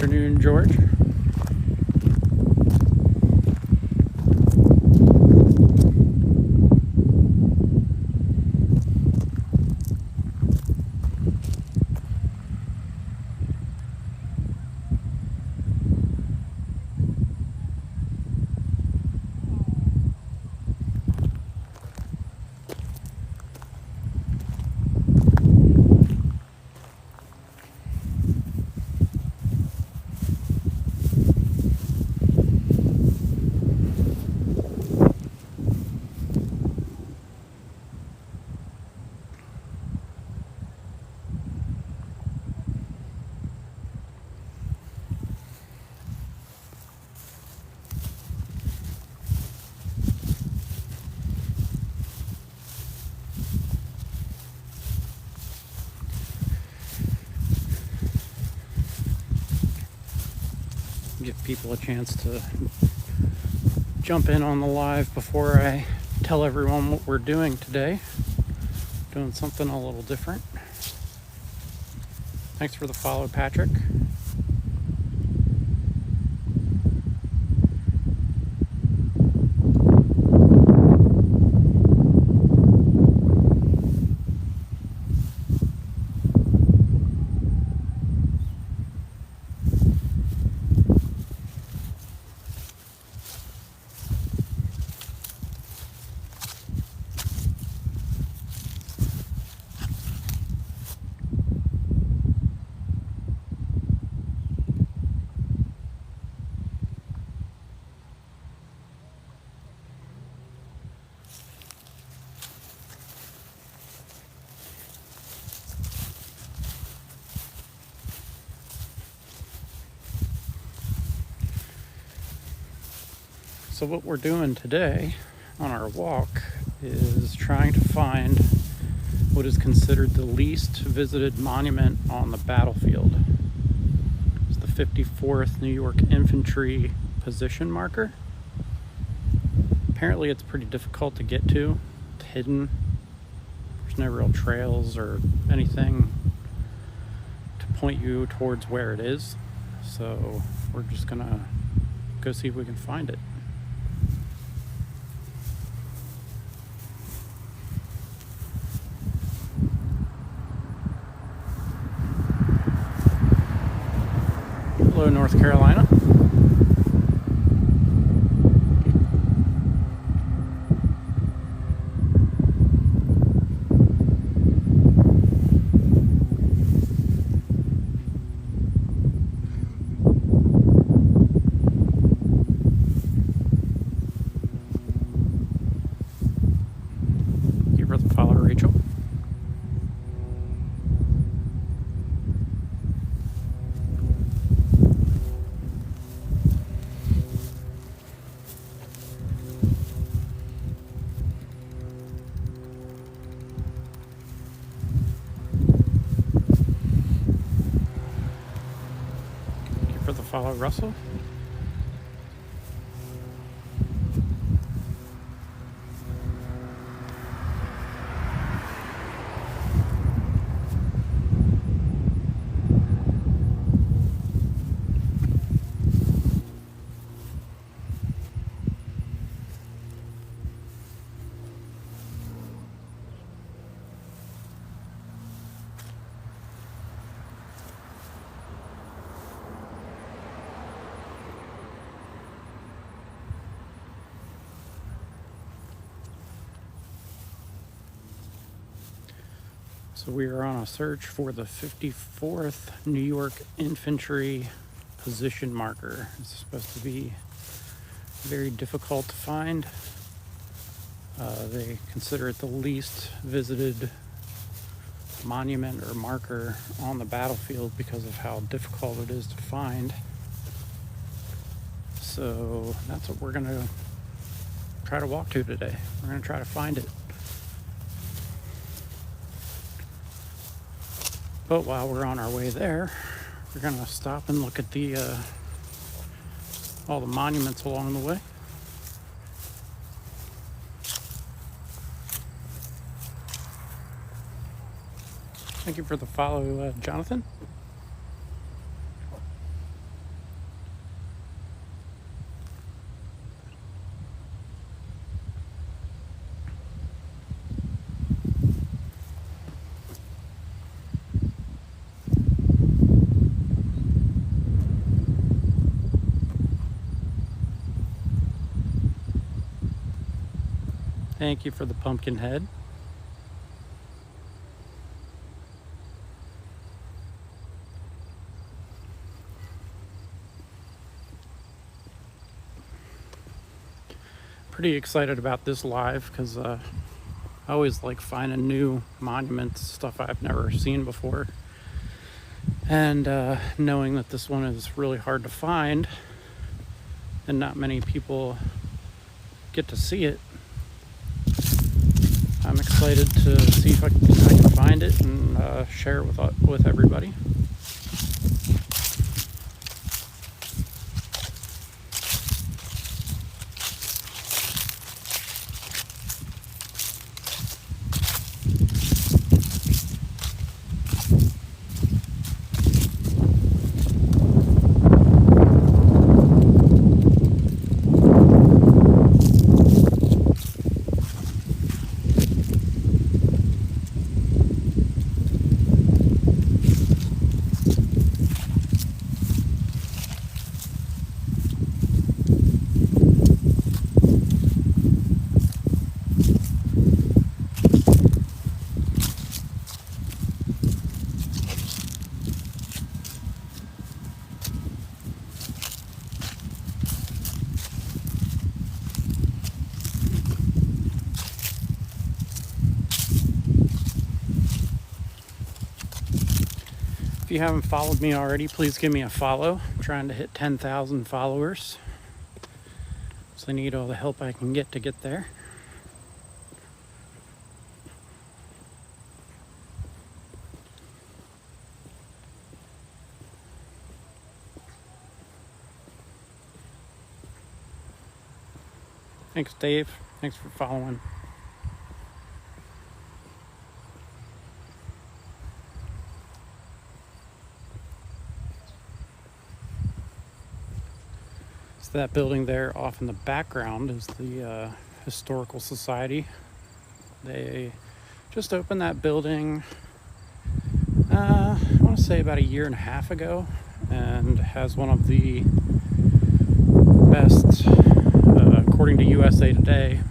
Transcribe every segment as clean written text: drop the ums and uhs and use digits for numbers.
afternoon, George. Give people a chance to jump in on the live before I tell everyone what we're doing today. Doing something a little different. Thanks for the follow, Patrick. So what we're doing today on our walk is trying to find what is considered the least visited monument on the battlefield. It's the 54th New York Infantry position marker. Apparently it's pretty difficult to get to. It's hidden. There's no real trails or anything to point you towards where it is. So we're just gonna go see if we can find it. Hello, North Carolina. Give her the follow, Rachel. For the follow, Russell. So we are on a search for the 54th New York Infantry position marker. It's supposed to be very difficult to find. They consider it the least visited monument or marker on the battlefield because of how difficult it is to find. So that's what we're gonna try to walk to today. We're gonna try to find it. But while we're on our way there, we're gonna stop and look at the all the monuments along the way. Thank you for the follow, Jonathan. Thank you for the pumpkin head. Pretty excited about this live because I always like finding new monuments, stuff I've never seen before. And knowing that this one is really hard to find and not many people get to see it, I'm excited to see if I can find it and share it with everybody. If you haven't followed me already, please give me a follow. I'm trying to hit 10,000 followers. So I need all the help I can get to get there. Thanks, Dave. Thanks for following. That building there off in the background is the Historical Society. They just opened that building, I want to say about a year and a half ago, and has one of the best, according to USA Today,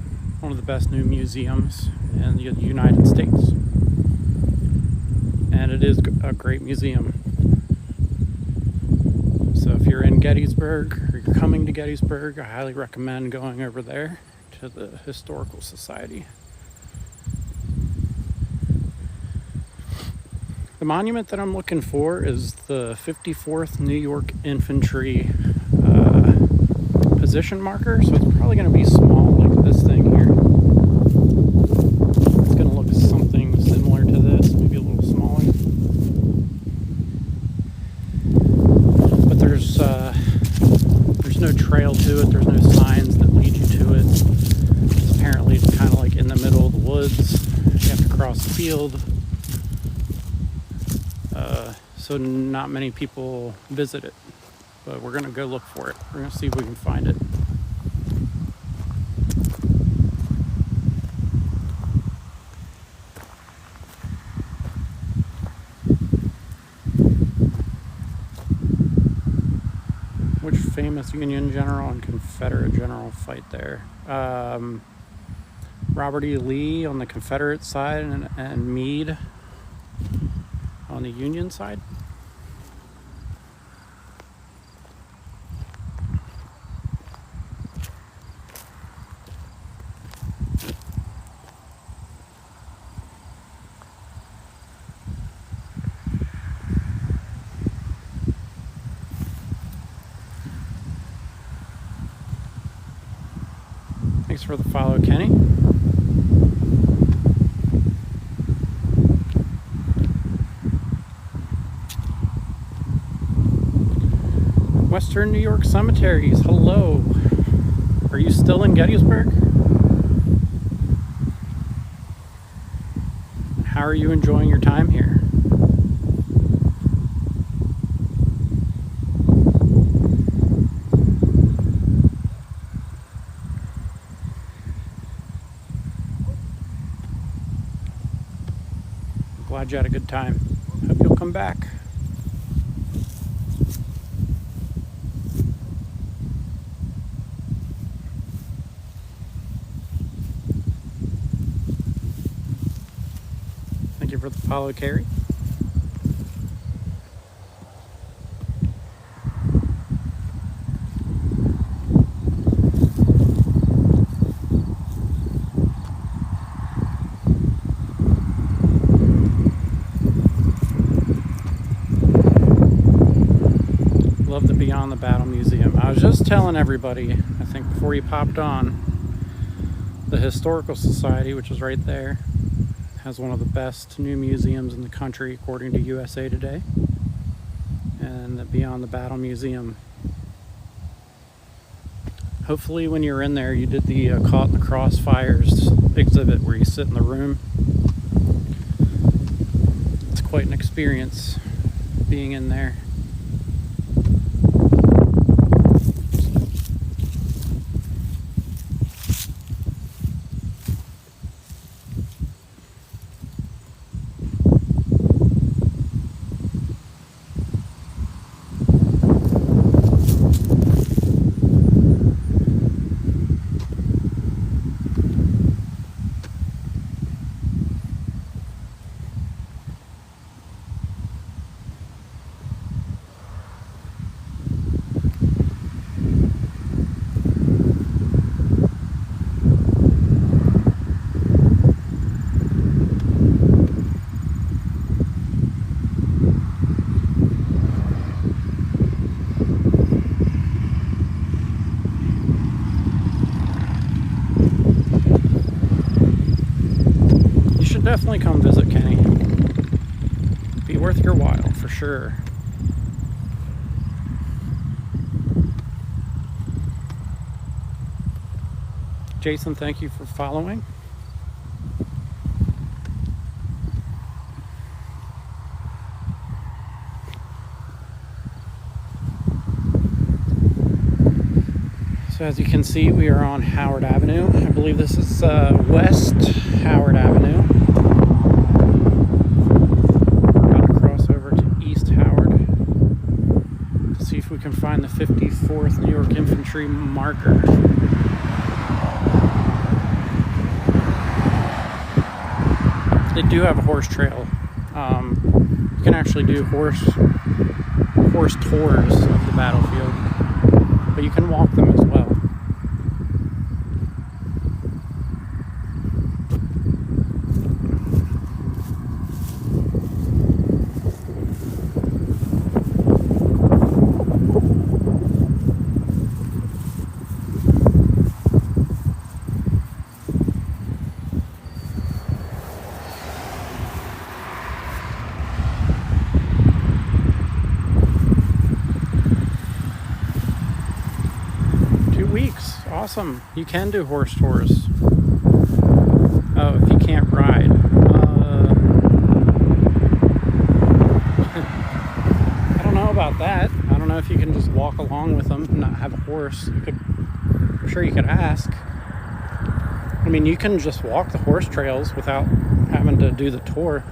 one of the best new museums in the United States. And it is a great museum. So if you're in Gettysburg or you're coming to Gettysburg, I highly recommend going over there to the Historical Society. The monument that I'm looking for is the 54th New York Infantry position marker, so it's probably going to be small like this thing here. It's going to look something similar to this, maybe a little smaller. But there's no trail to it, there's no signs that lead you to it. Apparently it's kind of like in the middle of the woods. You have to cross the field. So not many people visit it. But we're going to go look for it. We're going to see if we can find it. Which famous Union general and Confederate general fight there? Robert E. Lee on the Confederate side and Meade on the Union side. Thanks for the follow, Kenny. Western New York cemeteries, hello. Are you still in Gettysburg? How are you enjoying your time here? Glad you had a good time. Hope you'll come back. you for the follow, Carrie. Love the Beyond the Battle Museum. I was just telling everybody, I think before you popped on, the Historical Society, which is right there, has one of the best new museums in the country according to USA Today. And the Beyond the Battle Museum. Hopefully when you're in there you did the Caught in the Crossfires exhibit where you sit in the room. It's quite an experience being in there. Definitely come visit, Kenny. Be worth your while for sure. Jason, thank you for following. So as you can see, we are on Howard Avenue. I believe this is West Howard Avenue. See if we can find the 54th New York Infantry marker. They do have a horse trail. You can actually do horse tours of the battlefield, but you can walk them as well. 2 weeks. Awesome. You can do horse tours. Oh, if you can't ride. I don't know about that. I don't know if you can just walk along with them and not have a horse. I'm sure you could ask. I mean, you can just walk the horse trails without having to do the tour.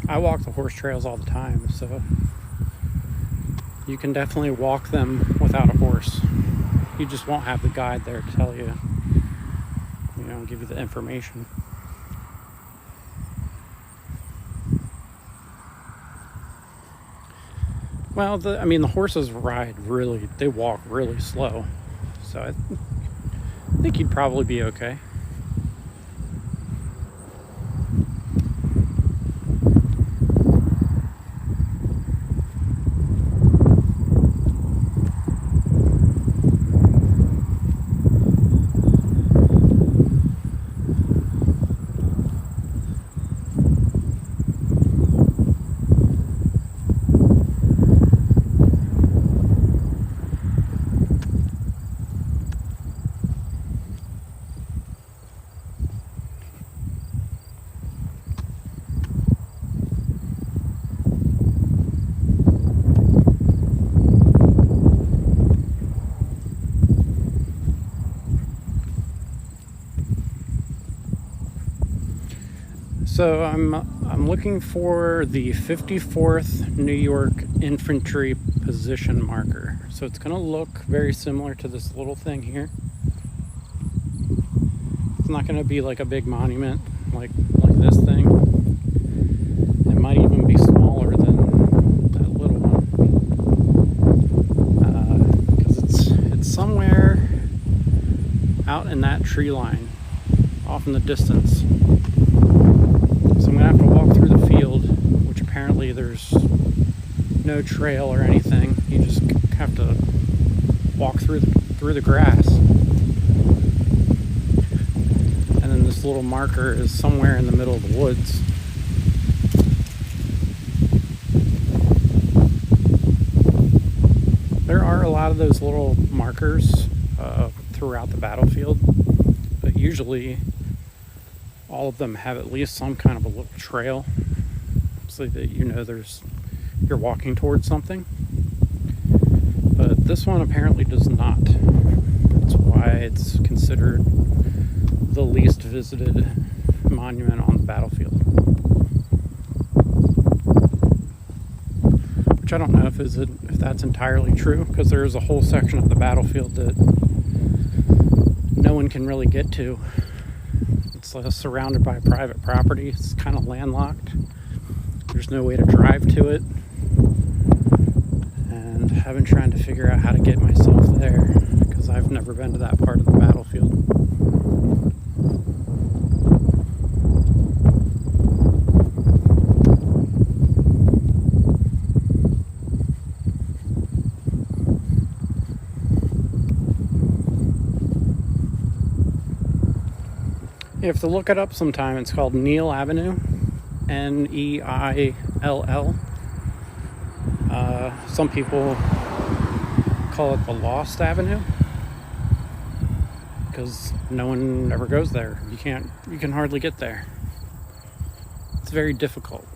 I walk the horse trails all the time, so you can definitely walk them without a horse. You just won't have the guide there to tell you, give you the information. Well, the horses they walk really slow, so I think you'd probably be okay. So I'm I'm looking for the 54th New York Infantry position marker. So it's going to look very similar to this little thing here. It's not going to be like a big monument like this thing. It might even be smaller than that little one. Because it's somewhere out in that tree line, off in the distance. So I'm going to have to walk through the field, which apparently there's no trail or anything. You just have to walk through the grass. And then this little marker is somewhere in the middle of the woods. There are a lot of those little markers throughout the battlefield, but usually all of them have at least some kind of a little trail so that you know you're walking towards something. But this one apparently does not. That's why it's considered the least visited monument on the battlefield. Which I don't know if that's entirely true, because there is a whole section of the battlefield that no one can really get to. It's surrounded by private property. It's kind of landlocked. There's no way to drive to it. And I've been trying to figure out how to get myself there, because I've never been to that part of the battlefield. You have to look it up sometime. It's called Neil Avenue, Neill. Some people call it the Lost Avenue because no one ever goes there. You can hardly get there. It's very difficult.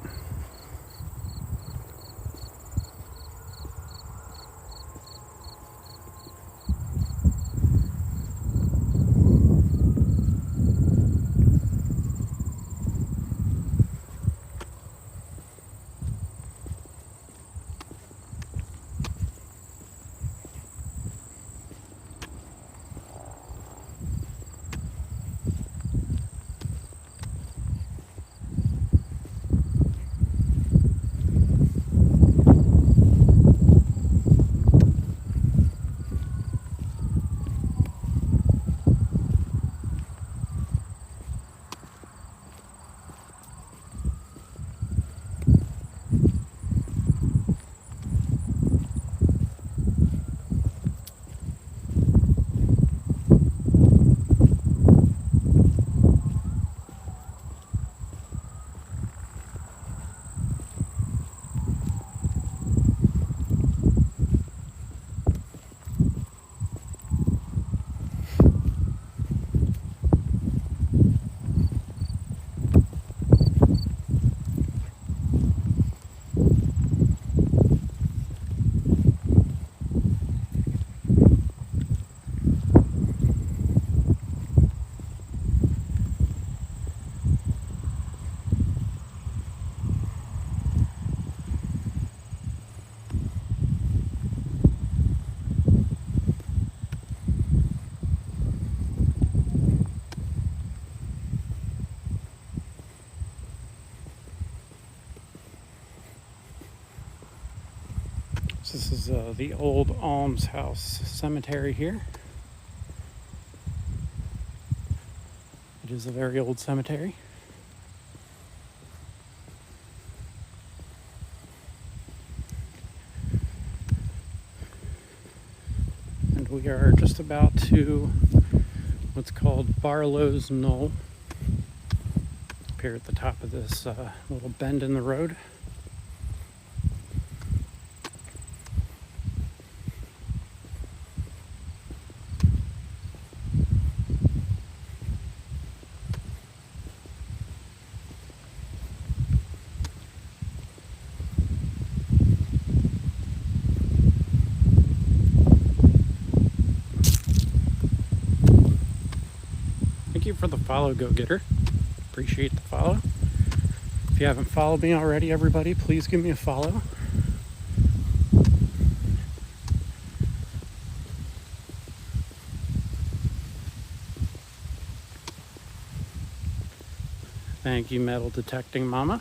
This is the old almshouse cemetery here. It is a very old cemetery. And we are just about to what's called Barlow's Knoll, up here at the top of this little bend in the road. Thank you for the follow, Go Getter. Appreciate the follow. If you haven't followed me already, everybody, please give me a follow. Thank you, metal detecting mama.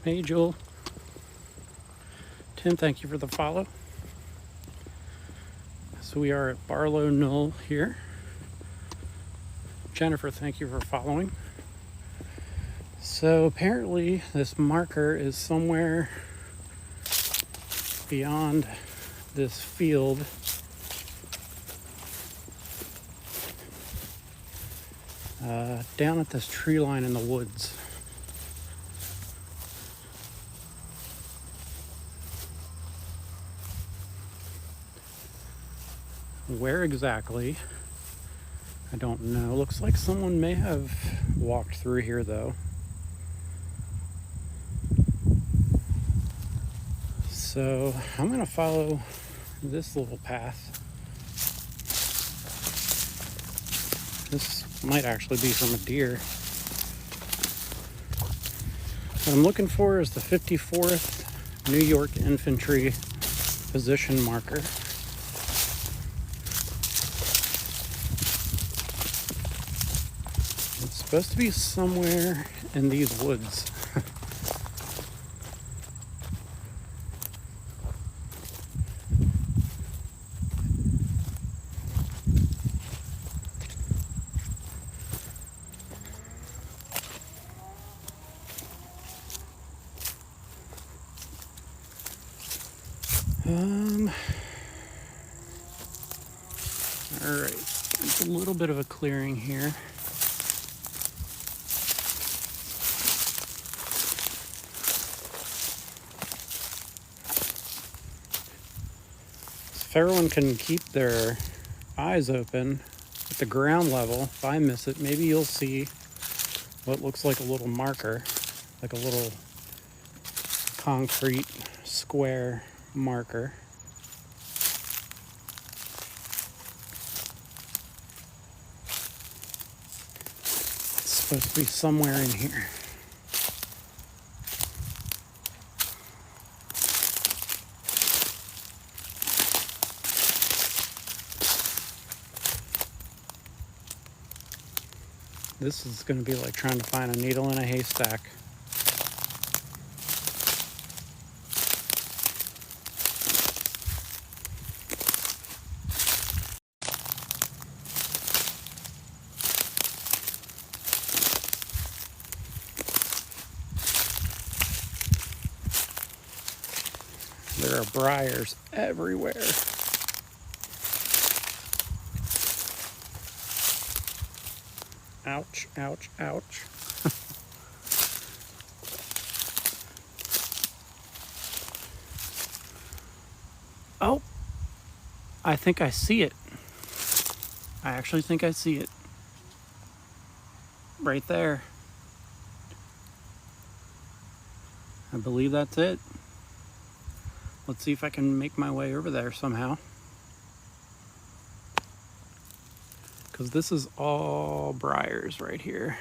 Hey, Jewel. Tim, thank you for the follow. So we are at Barlow Knoll here. Jennifer, thank you for following. So apparently this marker is somewhere beyond this field. Down at this tree line in the woods. Where exactly? I don't know. Looks like someone may have walked through here though. So I'm gonna follow this little path. This might actually be from a deer. What I'm looking for is the 54th New York Infantry position marker. It's supposed to be somewhere in these woods. All right, it's a little bit of a clearing here. If everyone can keep their eyes open at the ground level, if I miss it, maybe you'll see what looks like a little marker, like a little concrete square marker. It's supposed to be somewhere in here. This is going to be like trying to find a needle in a haystack. There are briars everywhere. Ouch, ouch, ouch. Oh, I think I see it. I actually think I see it. Right there. I believe that's it. Let's see if I can make my way over there somehow. Because this is all briars right here.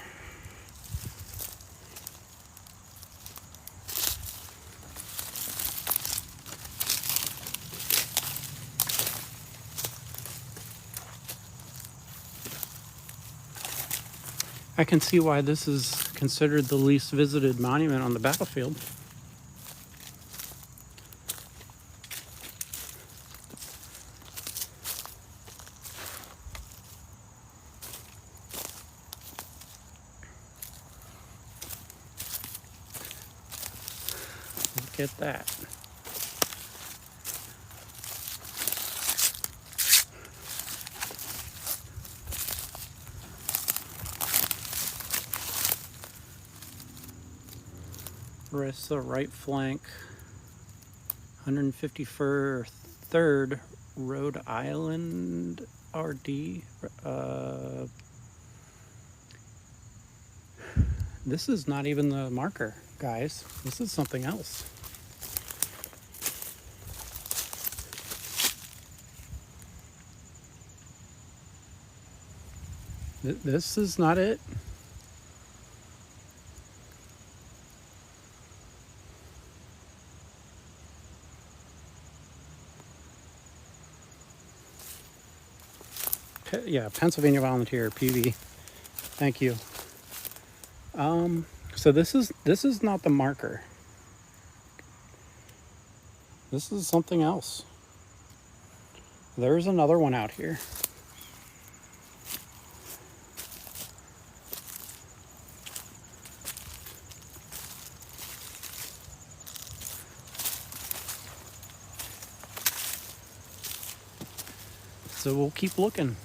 I can see why this is considered the least visited monument on the battlefield. Look at that. Rest the right flank, 153rd Rhode Island RD. This is not even the marker, guys. This is something else. This is not it. Yeah, Pennsylvania Volunteer, PV. Thank you. So this is not the marker. This is something else. There's another one out here. So we'll keep looking.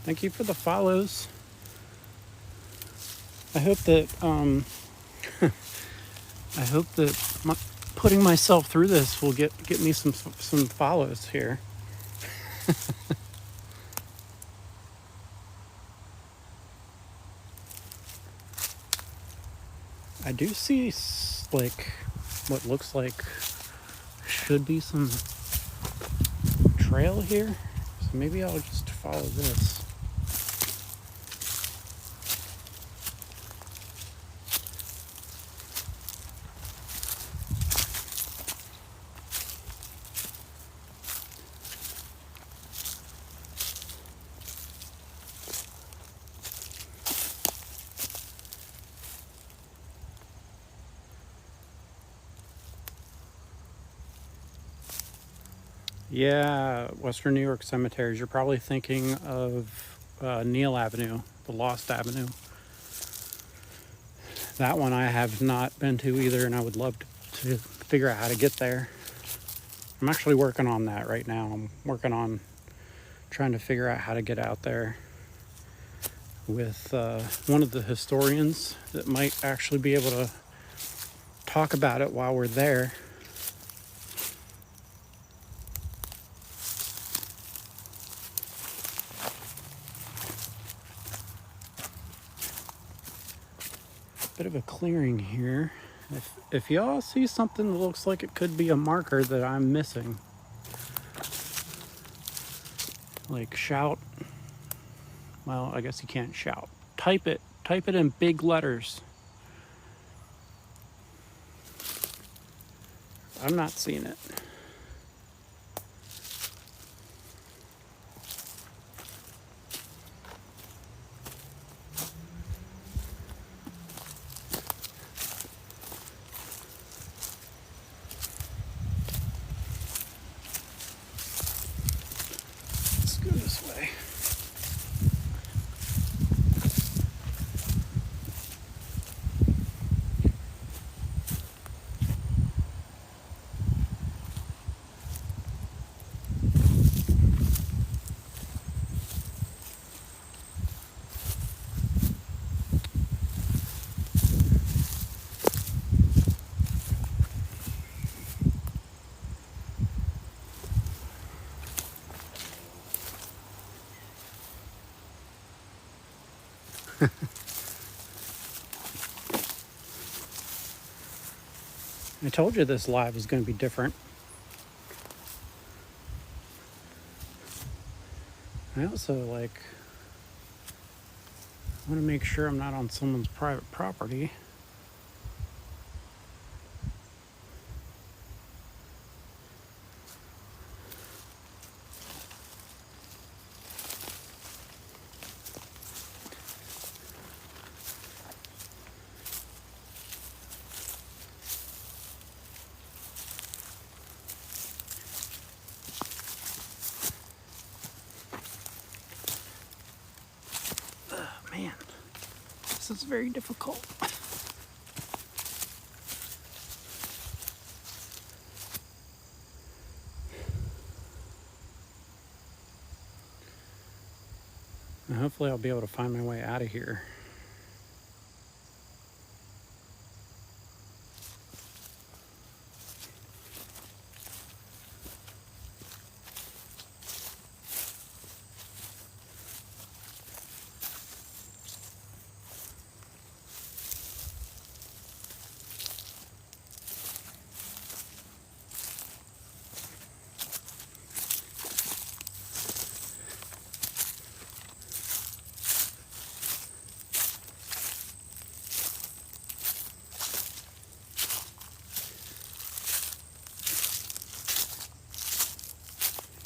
Thank you for the follows. I hope that I hope that putting myself through this will get me some follows here. I do see like what looks like should be some trail here, so maybe I'll just follow this. Yeah, Western New York cemeteries. You're probably thinking of Neal Avenue, the Lost Avenue. That one I have not been to either, and I would love to figure out how to get there. I'm actually working on that right now. I'm working on trying to figure out how to get out there with one of the historians that might actually be able to talk about it while we're there. Bit of a clearing here. If y'all see something that looks like it could be a marker that I'm missing, like shout. Well, I guess you can't shout. Type it in big letters. I'm not seeing it. Let's go this way. I told you this live was going to be different. I also want to make sure I'm not on someone's private property. Man, this is very difficult. And hopefully I'll be able to find my way out of here.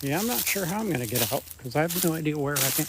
Yeah, I'm not sure how I'm going to get out because I have no idea where I am.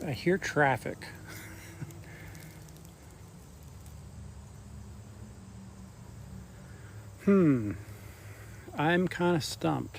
I hear traffic. I'm kind of stumped.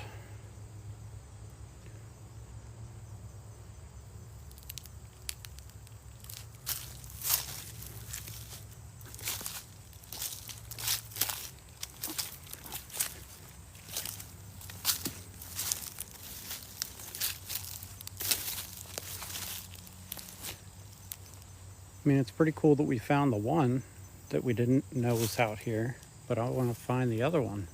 I mean, it's pretty cool that we found the one that we didn't know was out here, but I want to find the other one.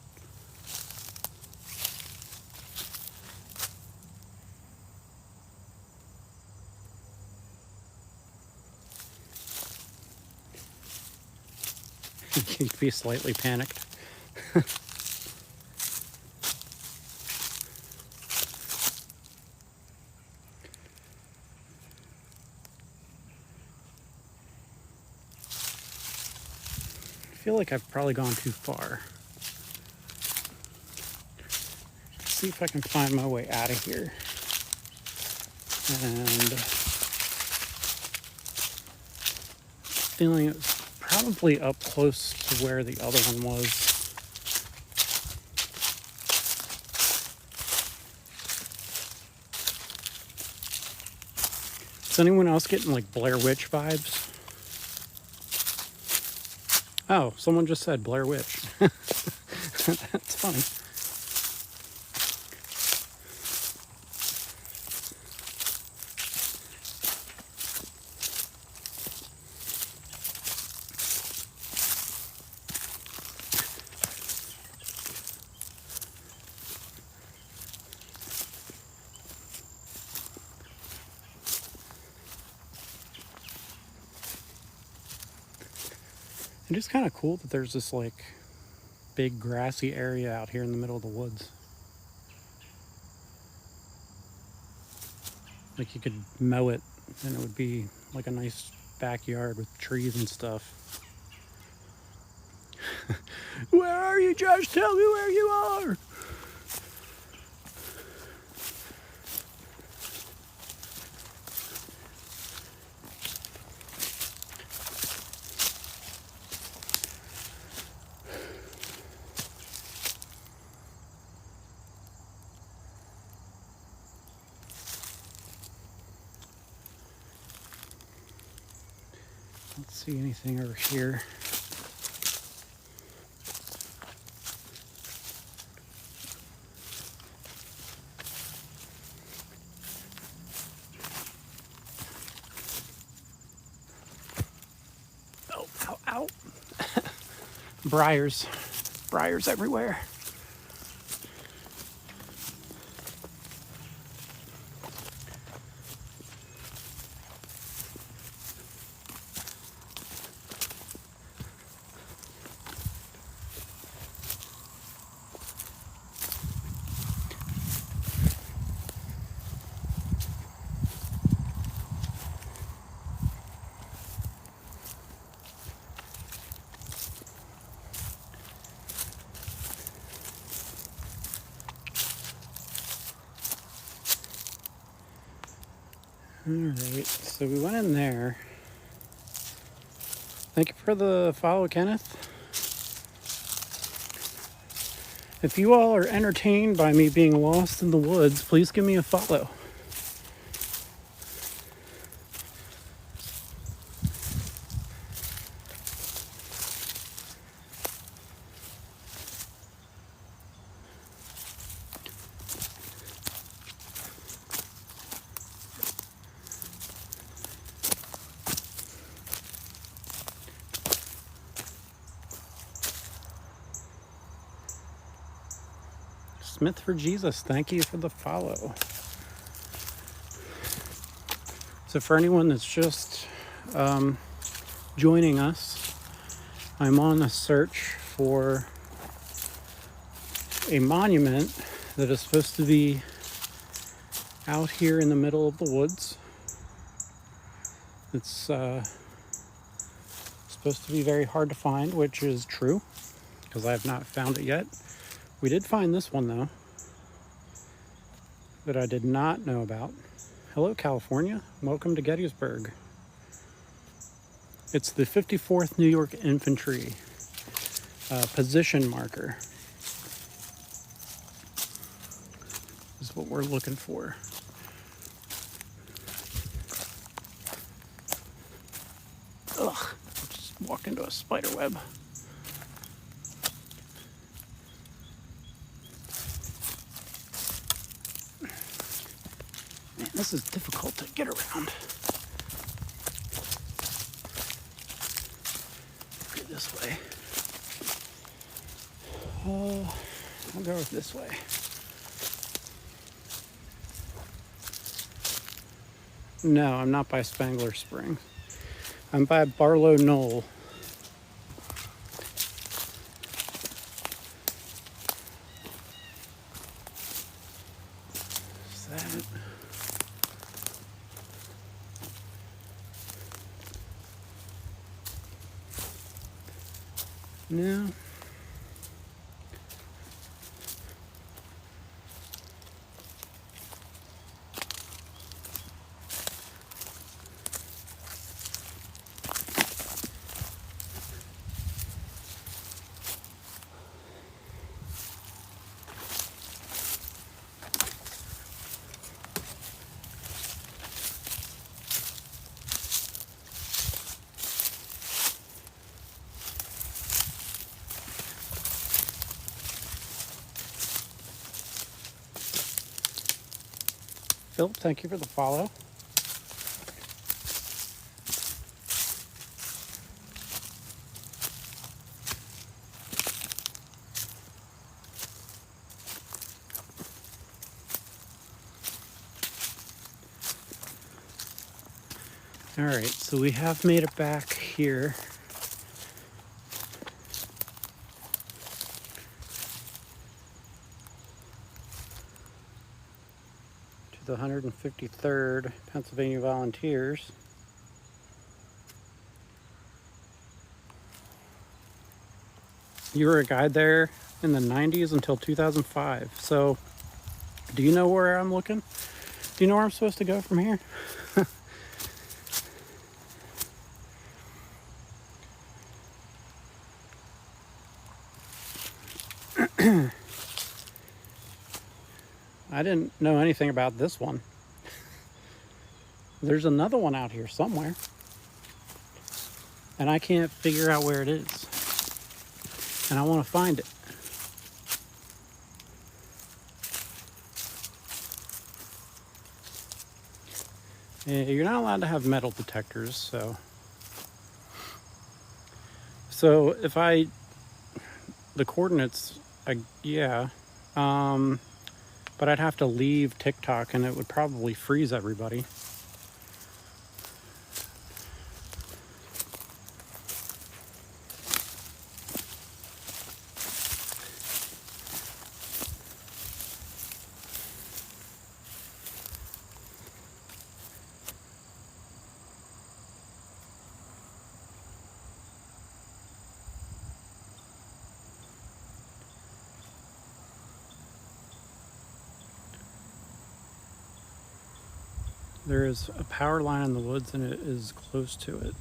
You'd be slightly panicked. I feel like I've probably gone too far. Let's see if I can find my way out of here. And feeling it's probably up close to where the other one was. Is anyone else getting like Blair Witch vibes? Oh, someone just said Blair Witch. That's funny. It is kind of cool that there's this like big grassy area out here in the middle of the woods. Like you could mow it and it would be like a nice backyard with trees and stuff. Where are you, Josh? Tell me where you are. Don't see anything over here. Oh, ow, ow. Briars. Briars everywhere. Alright, so we went in there. Thank you for the follow, Kenneth. If you all are entertained by me being lost in the woods, please give me a follow. Smith for Jesus, thank you for the follow. So for anyone that's just joining us, I'm on a search for a monument that is supposed to be out here in the middle of the woods. It's supposed to be very hard to find, which is true, because I have not found it yet. We did find this one, though, that I did not know about. Hello, California. Welcome to Gettysburg. It's the 54th New York Infantry position marker. Is what we're looking for. Ugh, just walked into a spider web. Man, this is difficult to get around. Go this way. I'll go this way. No, I'm not by Spangler Spring. I'm by Barlow Knoll. Is that? No. Philip, thank you for the follow. All right, so we have made it back here. The 153rd Pennsylvania Volunteers. You were a guide there in the 90s until 2005. So, do you know where I'm looking? Do you know where I'm supposed to go from here? I didn't know anything about this one. There's another one out here somewhere, and I can't figure out where it is, and I want to find it. You're not allowed to have metal detectors, so if the coordinates, yeah, but I'd have to leave Tik Tok and it would probably freeze everybody. There is a power line in the woods and it is close to it.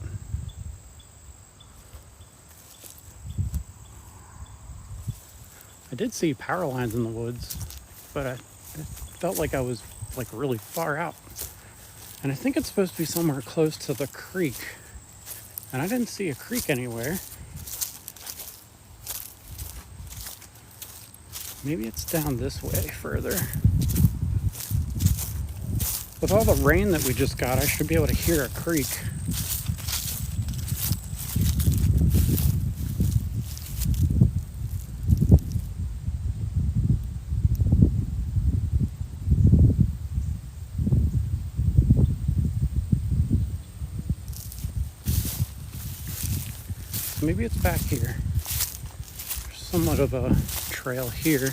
I did see power lines in the woods, but I felt like I was like really far out. And I think it's supposed to be somewhere close to the creek. And I didn't see a creek anywhere. Maybe it's down this way further. With all the rain that we just got, I should be able to hear a creek. So maybe it's back here. There's somewhat of a trail here.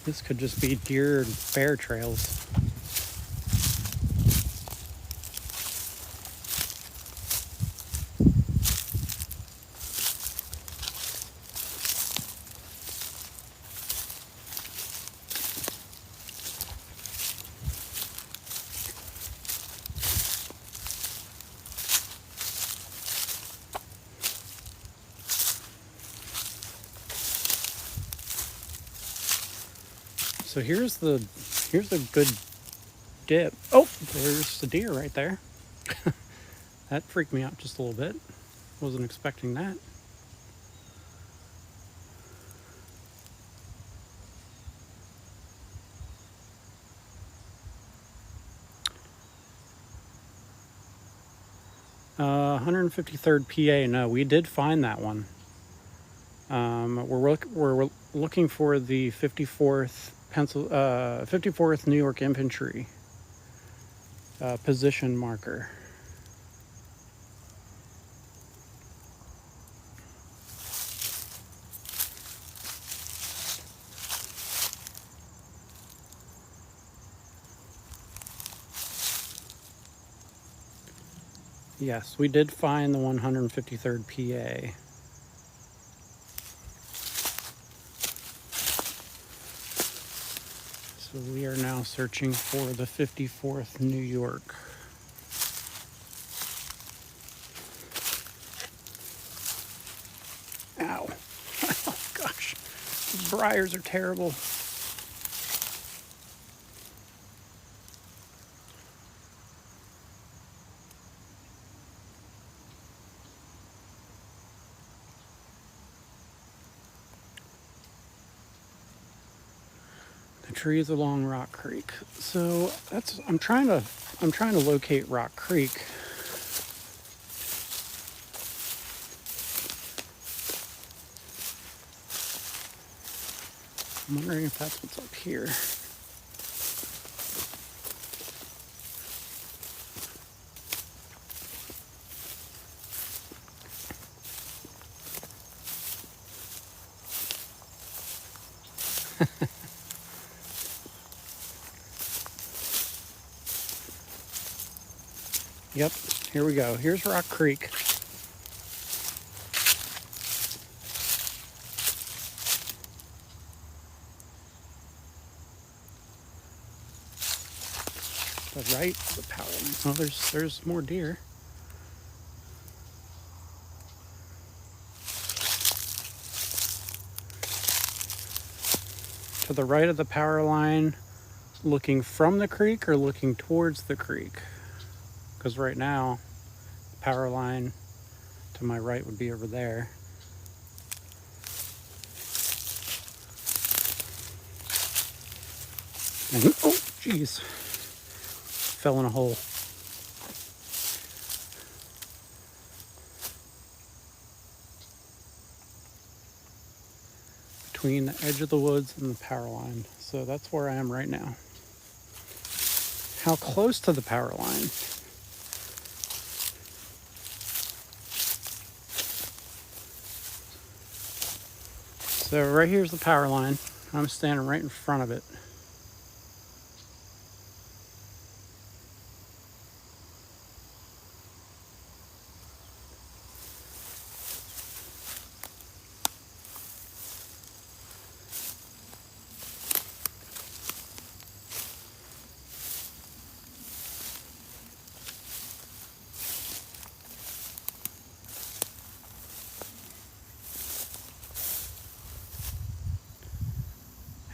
This could just be deer and bear trails. So here's a good dip. Oh, there's the deer right there. That freaked me out just a little bit. Wasn't expecting that. Uh, 153rd PA. No, we did find that one. We're looking for the 54th New York Infantry position marker. Yes, we did find the 153rd PA. So we are now searching for the 54th New York. Ow. Oh gosh. These briars are terrible. The trees along Rock Creek. So I'm trying to locate Rock Creek. I'm wondering if that's what's up here. Yep, here we go. Here's Rock Creek. The right of the power line. Oh, there's more deer. To the right of the power line, looking from the creek or looking towards the creek? Because right now, the power line to my right would be over there. And, oh, jeez. Fell in a hole. Between the edge of the woods and the power line. So that's where I am right now. How close to the power line? So right here's the power line. I'm standing right in front of it.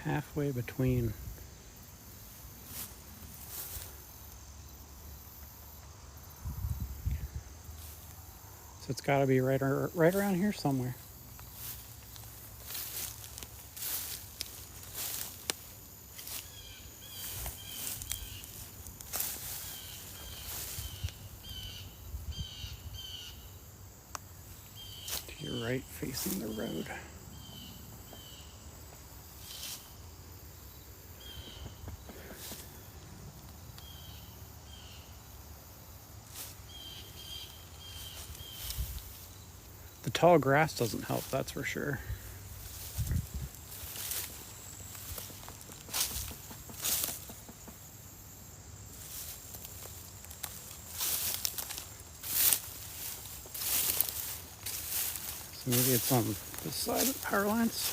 Halfway between. So it's got to be right around here somewhere. To your right, facing the road. tall grass doesn't help, that's for sure. So maybe it's on this side of the power lines.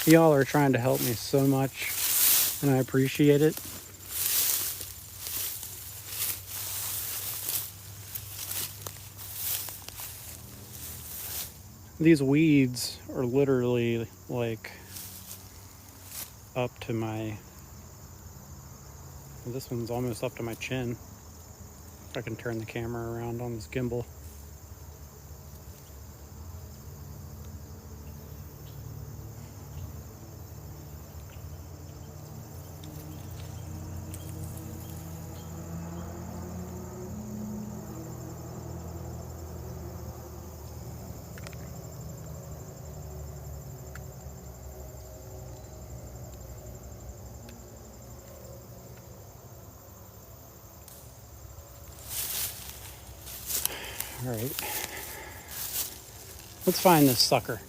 Y'all are trying to help me so much, and I appreciate it. These weeds are literally like up to my, this one's almost up to my chin. If I can turn the camera around on this gimbal. All right, let's find this sucker.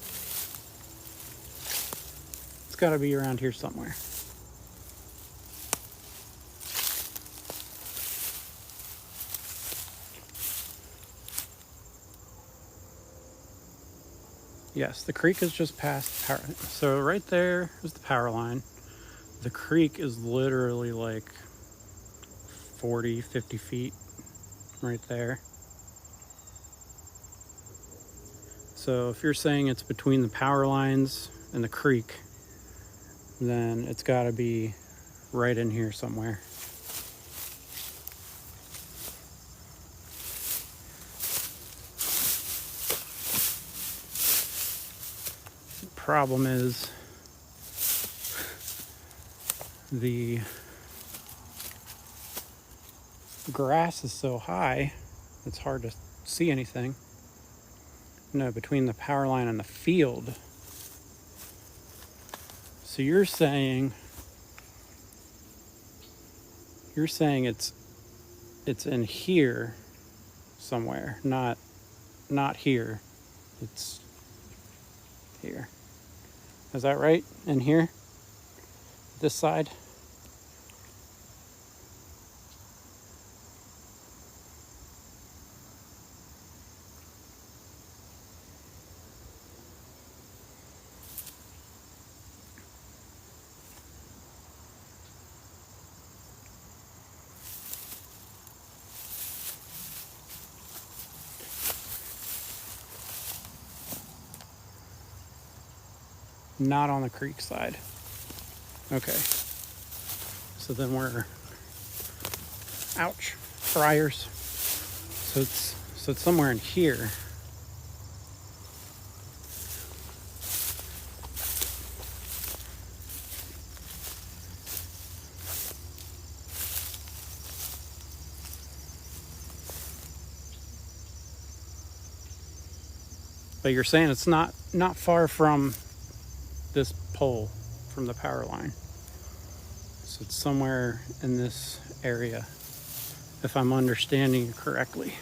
It's got to be around here somewhere. Yes, the creek is just past the power. So right there is the power line. The creek is literally like 40, 50 feet right there. So if you're saying it's between the power lines and the creek, then it's got to be right in here somewhere. The problem is the grass is so high, it's hard to see anything. No, between the power line and the field. So you're saying it's in here somewhere, not here. It's here. Is that right? In here? This side? Not on the creek side. Okay. So then we're, ouch, friars. So it's somewhere in here. But you're saying it's not far from this pole from the power line. So it's somewhere in this area, if I'm understanding you correctly.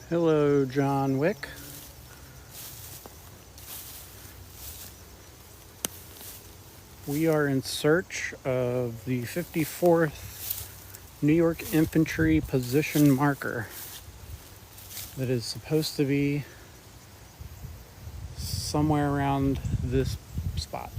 Hello, John Wick. We are in search of the 54th New York Infantry position marker that is supposed to be somewhere around this sharp spot.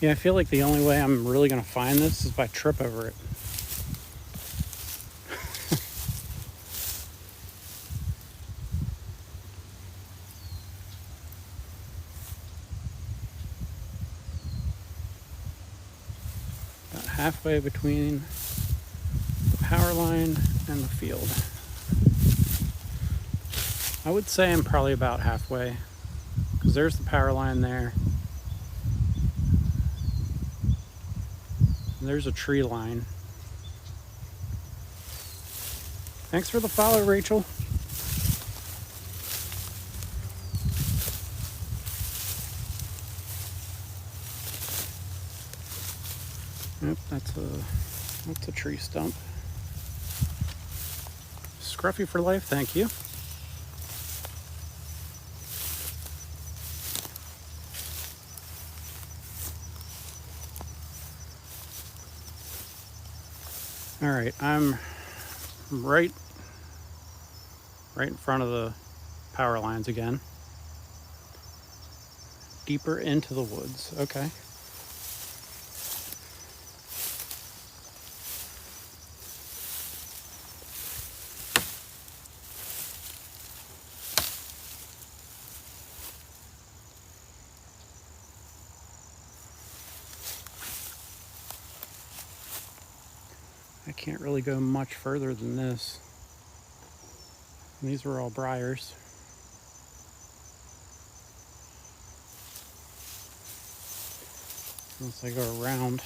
Yeah, I feel like the only way I'm really going to find this is if I trip over it. About halfway between the power line and the field. I would say I'm probably about halfway, because there's the power line there. And there's a tree line. Thanks for the follow, Rachel. Yep, that's a tree stump. Scruffy for life, thank you. All right, I'm right in front of the power lines again. Deeper into the woods, okay. I can't really go much further than this. And these were all briars. Unless I go around.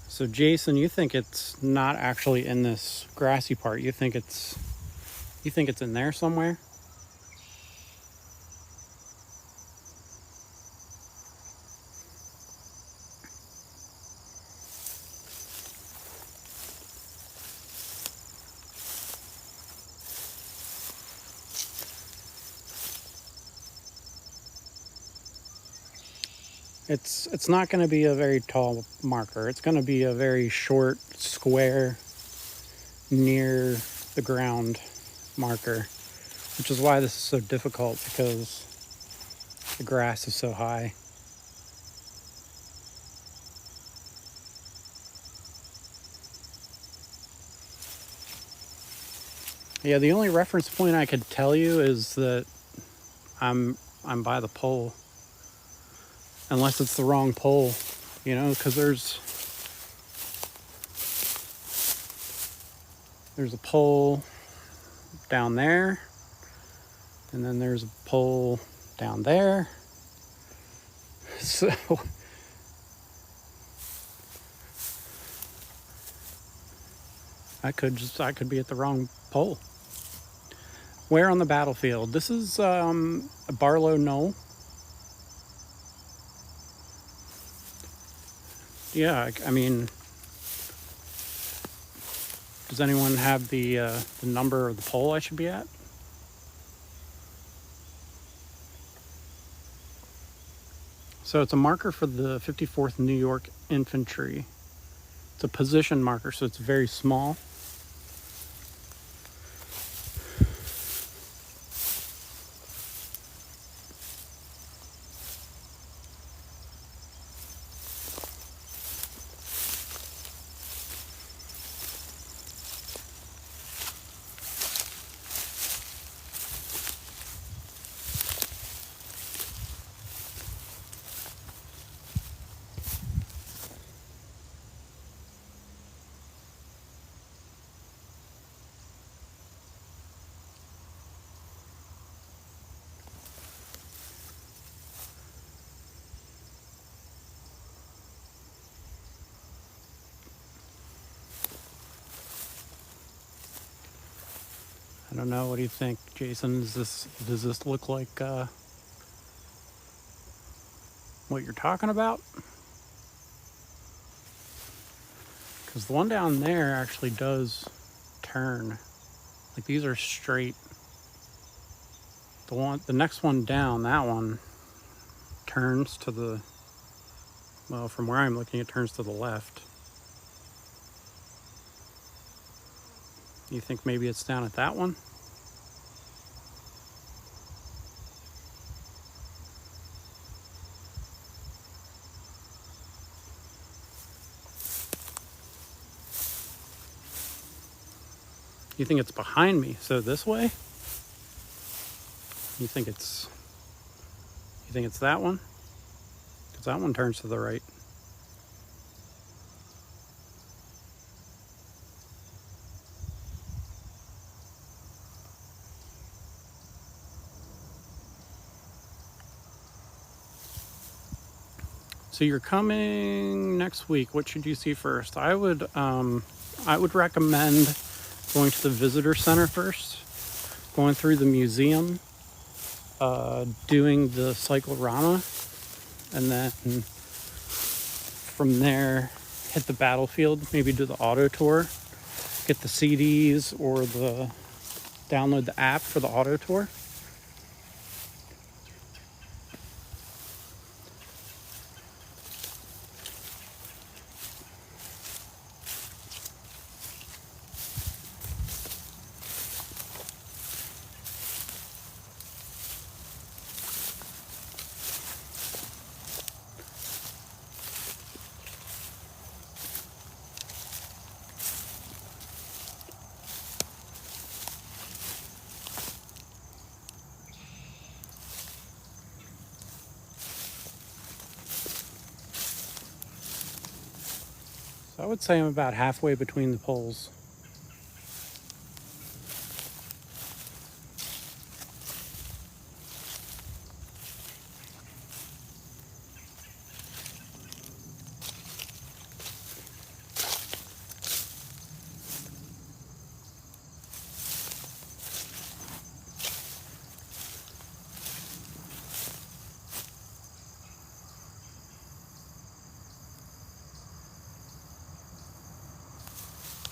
So Jason, you think it's not actually in this grassy part. You think it's in there somewhere? It's not going to be a very tall marker. It's going to be a very short, square, near the ground marker, which is why this is so difficult, because the grass is so high. Yeah, the only reference point I could tell you is that I'm by the pole. Unless it's the wrong pole, because there's a pole down there, and then there's a pole down there. So I could be at the wrong pole. Where on the battlefield? This is a Barlow Knoll. Yeah, I mean, does anyone have the number of the pole I should be at? So it's a marker for the 54th New York Infantry. It's a position marker, so it's very small. I don't know. What do you think, Jason? Does this look like what you're talking about? Because the one down there actually does turn. Like, these are straight. The next one down, that one turns to the, well, from where I'm looking, it turns to the left. You think maybe it's down at that one? You think it's behind me, so this way? You think it's that one? Because that one turns to the right. So you're coming next week. What should you see first? I would recommend going to the visitor center first, going through the museum, doing the cyclorama, and then from there hit the battlefield, maybe do the auto tour, get the CDs or download the app for the auto tour. So I would say I'm about halfway between the poles.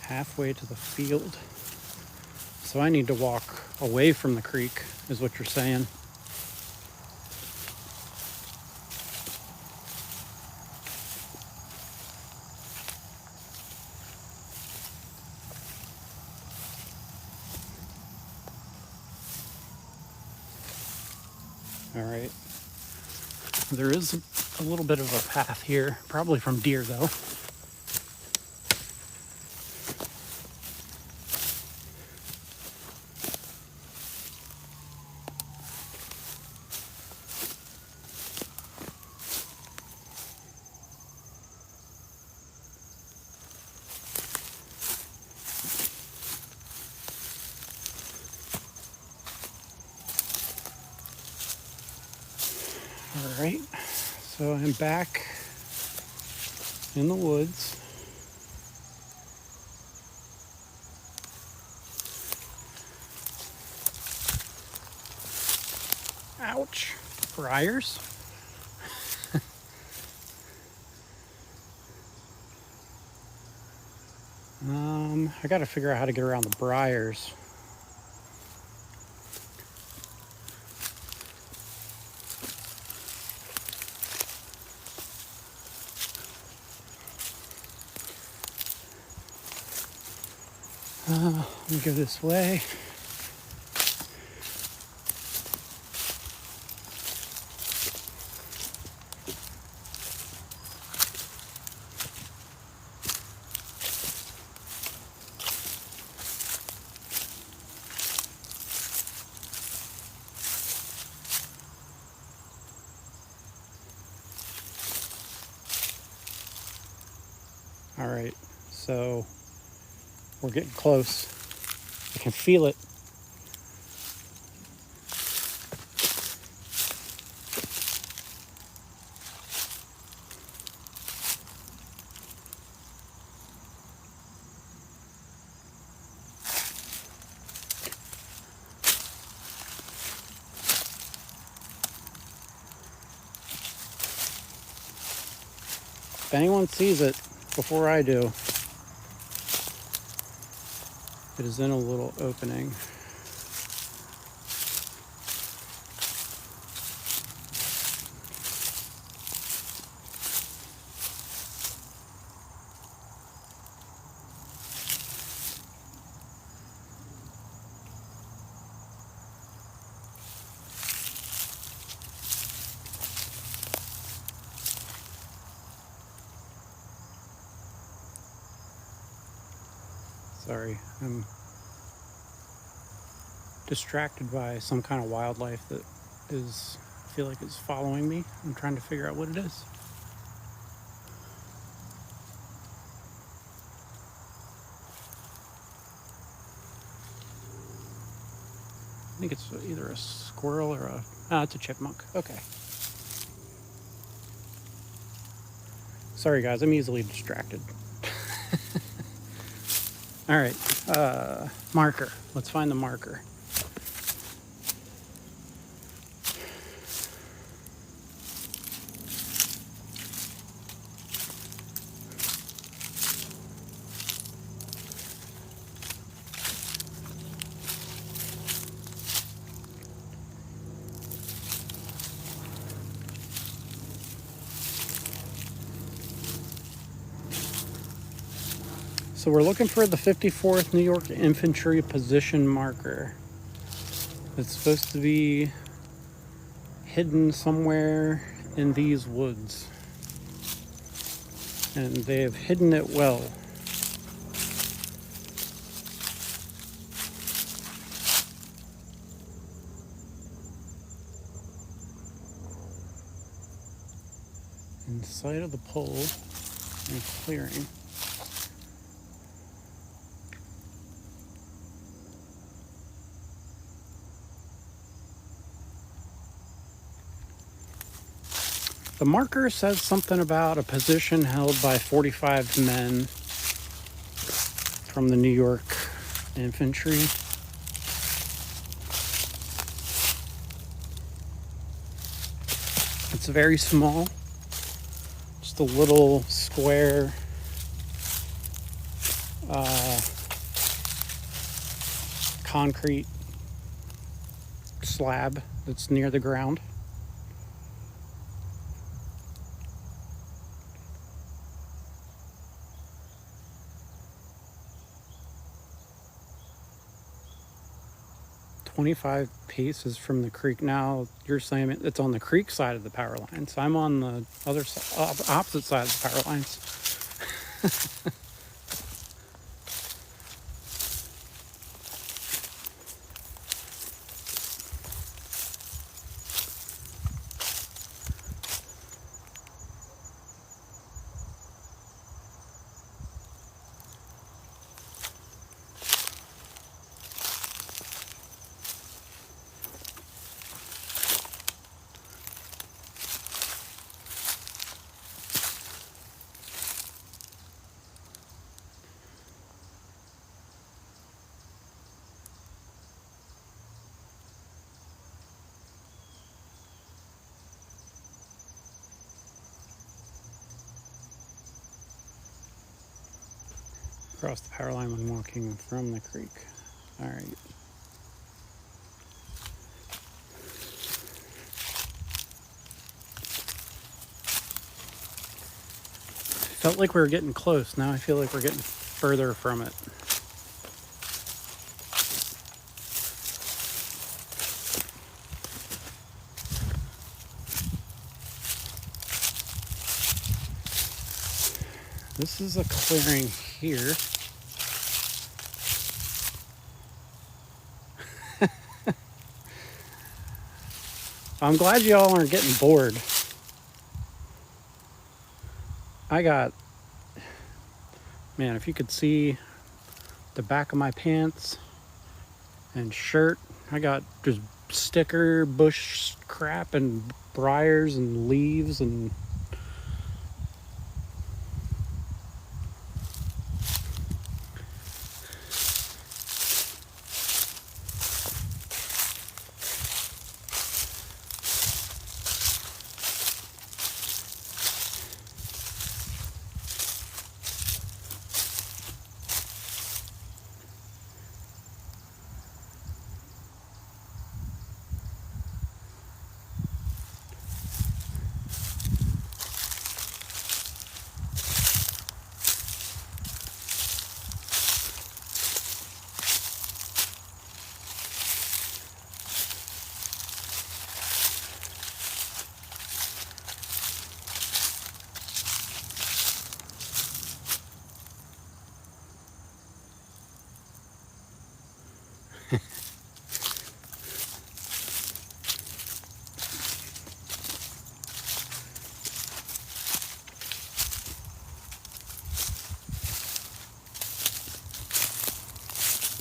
Halfway to the field. So I need to walk away from the creek, is what you're saying. All right. There is a little bit of a path here, probably from deer though. All right, so I'm back in the woods. Ouch, briars. I gotta figure out how to get around the briars. Let me go this way. All right, so we're getting close. I can feel it. If anyone sees it before I do, it is in a little opening. Sorry, I'm distracted by some kind of wildlife that is, I feel like is following me. I'm trying to figure out what it is. I think it's either a squirrel or it's a chipmunk. Okay. Sorry guys, I'm easily distracted. All right, marker. Let's find the marker. So we're looking for the 54th New York Infantry position marker. It's supposed to be hidden somewhere in these woods. And they have hidden it well. In sight of the pole and clearing. The marker says something about a position held by 45 men from the New York Infantry. It's very small, just a little square concrete slab that's near the ground. "25 paces from the creek." Now you're saying it's on the creek side of the power line, so I'm on the other side, opposite side of the power lines. Across the power line when walking from the creek. All right. Felt like we were getting close. Now I feel like we're getting further from it. This is a clearing here. I'm glad y'all aren't getting bored. Man, if you could see the back of my pants and shirt, I got just sticker bush crap and briars and leaves and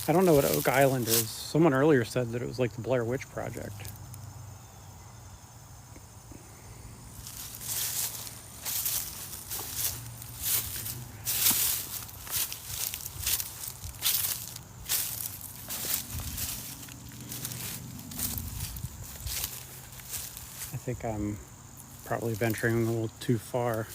I don't know what Oak Island is. Someone earlier said that it was like the Blair Witch Project. I think I'm probably venturing a little too far.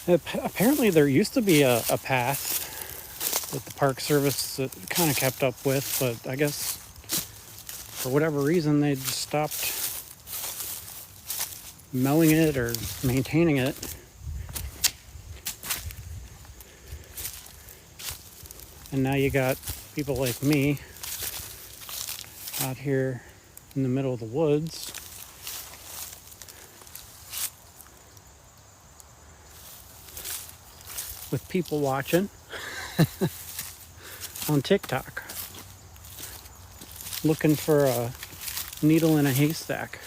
Apparently there used to be a path that the Park Service kind of kept up with, but I guess for whatever reason they just stopped mowing it or maintaining it. And now you got people like me out here in the middle of the woods with people watching on TikTok, looking for a needle in a haystack.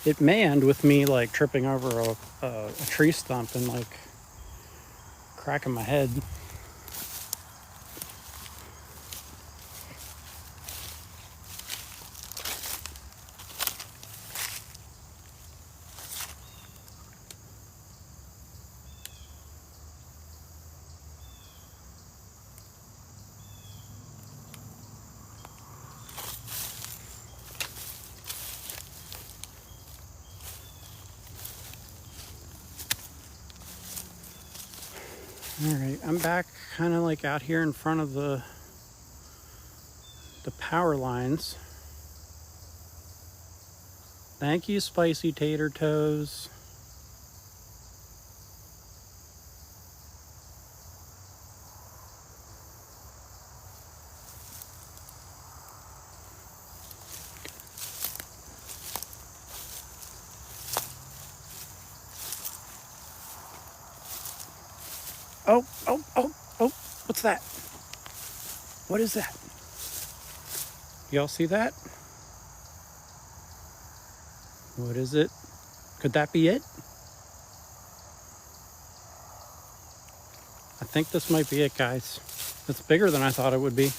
It may end with me like tripping over a tree stump and like cracking my head. Alright, I'm back kind of like out here in front of the power lines. Thank you, Spicy Tater Toes. Oh, what's that? What is that? Y'all see that? What is it? Could that be it? I think this might be it, guys. It's bigger than I thought it would be.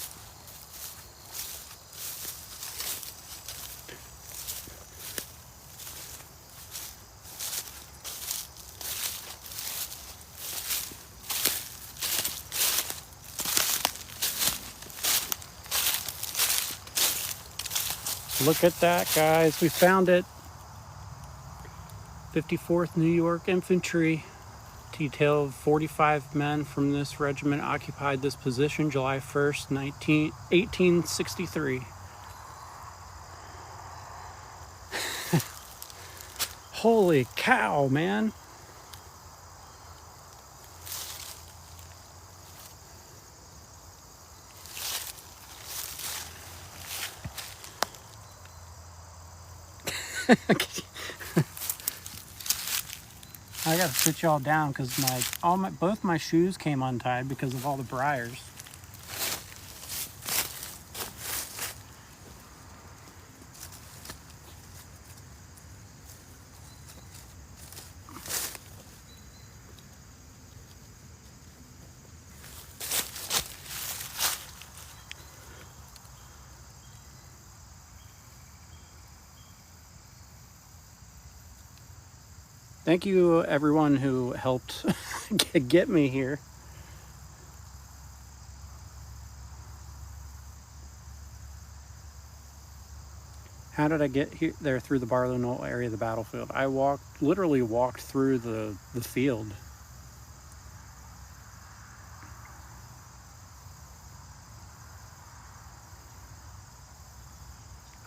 Look at that, guys. We found it. 54th New York Infantry. Detail of 45 men from this regiment occupied this position July 1st, 1863. Holy cow, man. I gotta sit y'all down because both my shoes came untied because of all the briars. Thank you, everyone who helped get me here. How did I get here there through the Barlow Knoll area of the battlefield? I literally walked through the field.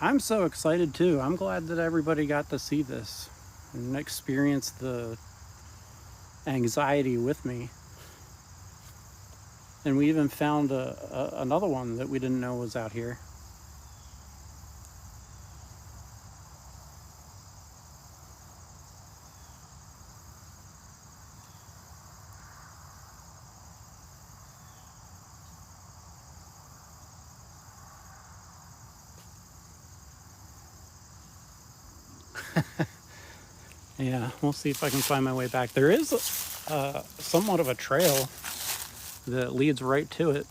I'm so excited too. I'm glad that everybody got to see this and experience the anxiety with me. And we even found another one that we didn't know was out here. Yeah, we'll see if I can find my way back. There is somewhat of a trail that leads right to it.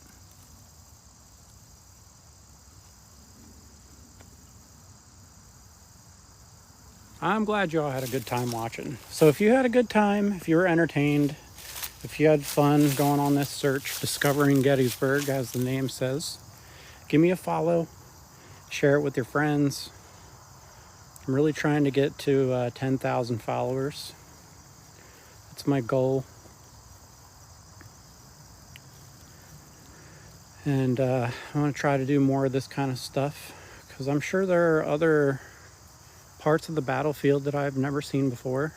I'm glad you all had a good time watching. So if you had a good time, if you were entertained, if you had fun going on this search, discovering Gettysburg, as the name says, give me a follow, share it with your friends. I'm really trying to get to 10,000 followers. That's my goal. And I want to try to do more of this kind of stuff, because I'm sure there are other parts of the battlefield that I've never seen before.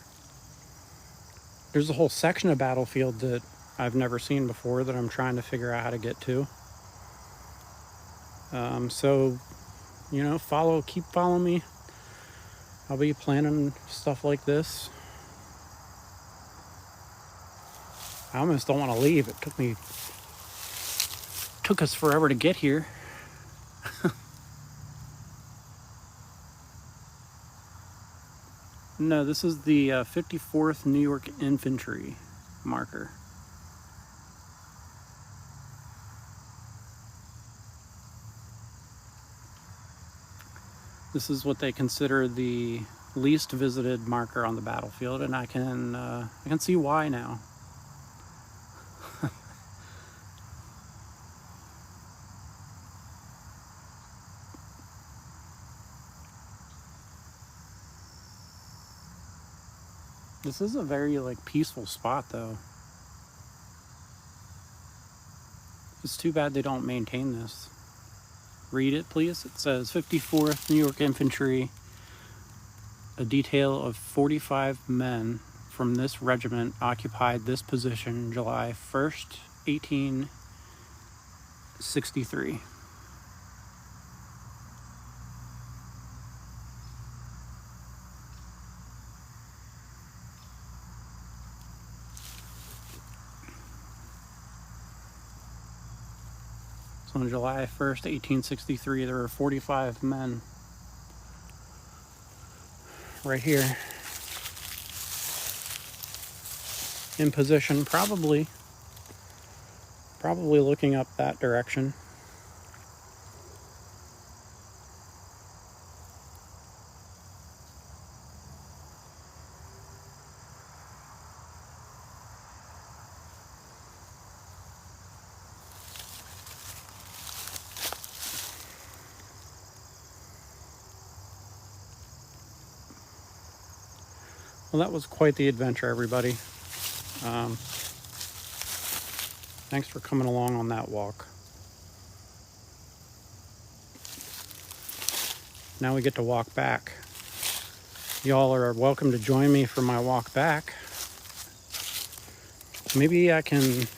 There's a whole section of battlefield that I've never seen before that I'm trying to figure out how to get to. So, you know, keep following me. I'll be planning stuff like this. I almost don't want to leave. It took us forever to get here. No, this is the 54th New York Infantry marker. This is what they consider the least visited marker on the battlefield, and I can see why now. This is a very peaceful spot, though. It's too bad they don't maintain this. Read it, please. It says 54th New York Infantry. A detail of 45 men from this regiment occupied this position July 1st, 1863. So on July 1st, 1863, there were 45 men right here in position, probably looking up that direction. Well, that was quite the adventure, everybody. Thanks for coming along on that walk. Now we get to walk back. Y'all are welcome to join me for my walk back. Maybe I can,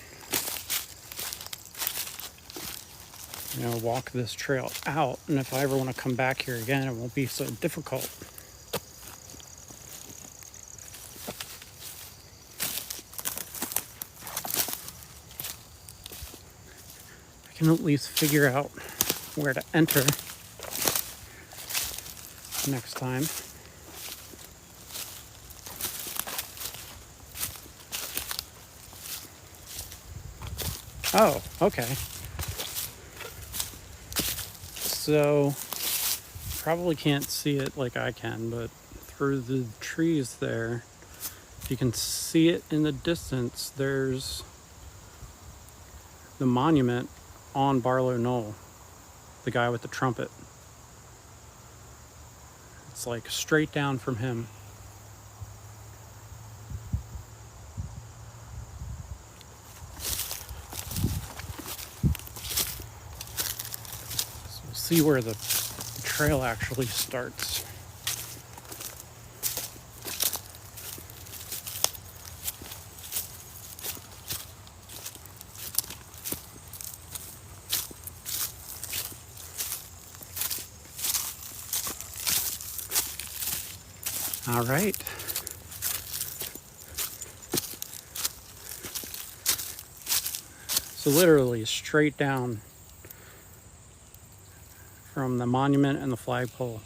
walk this trail out, and if I ever want to come back here again, it won't be so difficult. I can at least figure out where to enter next time. Oh, okay. So, probably can't see it like I can, but through the trees there, you can see it in the distance. There's the monument on Barlow Knoll, the guy with the trumpet. It's straight down from him. So we'll see where the trail actually starts. All right. So literally straight down from the monument and the flagpole.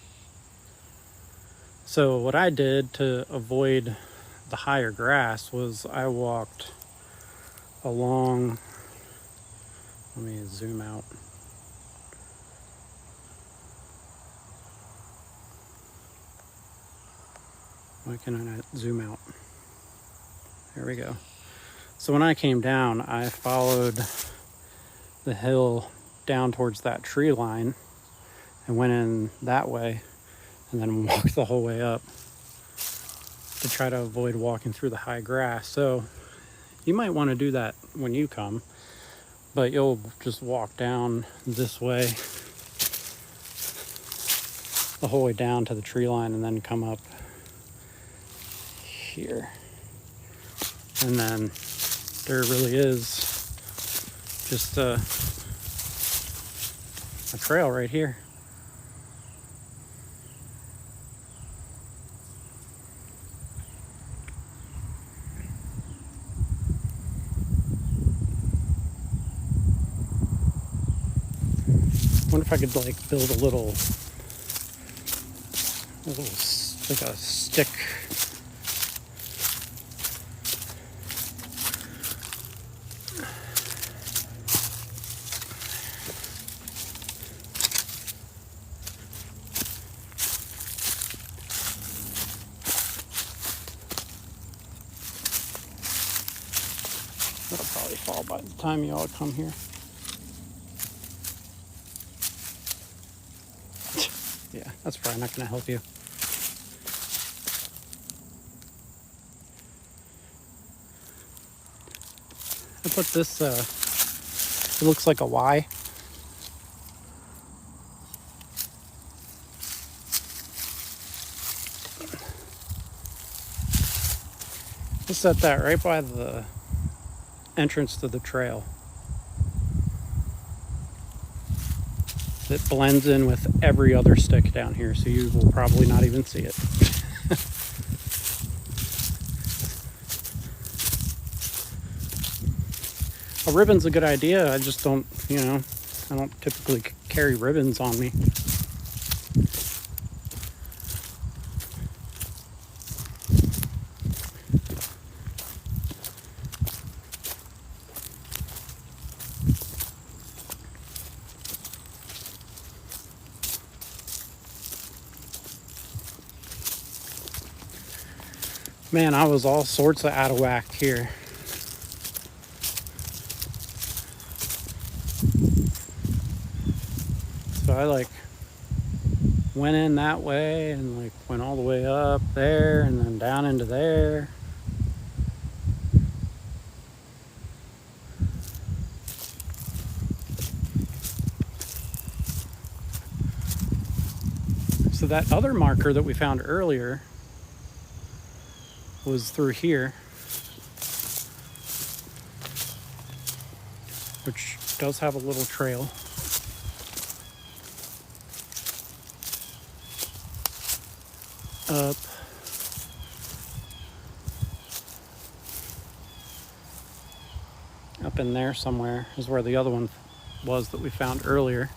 So what I did to avoid the higher grass was I walked along. Let me zoom out. Why can I not zoom out? There we go. So when I came down, I followed the hill down towards that tree line and went in that way and then walked the whole way up to try to avoid walking through the high grass. So you might want to do that when you come, but you'll just walk down this way the whole way down to the tree line and then come up here. And then there really is just a trail right here. I wonder if I could like build a little like a stick. That'll probably fall by the time you all come here. Yeah, that's probably not going to help you. I put this, it looks like a Y. I set that right by the entrance to the trail. It blends in with every other stick down here, so you will probably not even see it. A ribbon's a good idea. I just don't, I don't typically carry ribbons on me. Man, I was all sorts of out of whack here. So I went in that way and went all the way up there and then down into there. So that other marker that we found earlier was through here, which does have a little trail. Up in there somewhere is where the other one was that we found earlier.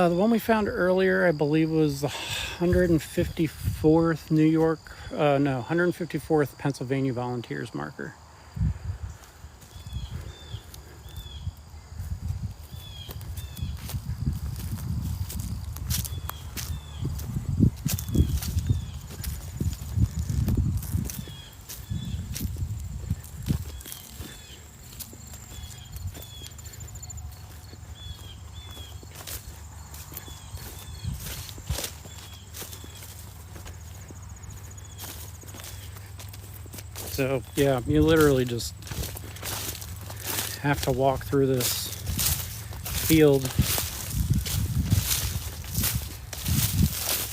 The one we found earlier, I believe, was the 154th 154th Pennsylvania Volunteers marker. So yeah, you literally just have to walk through this field,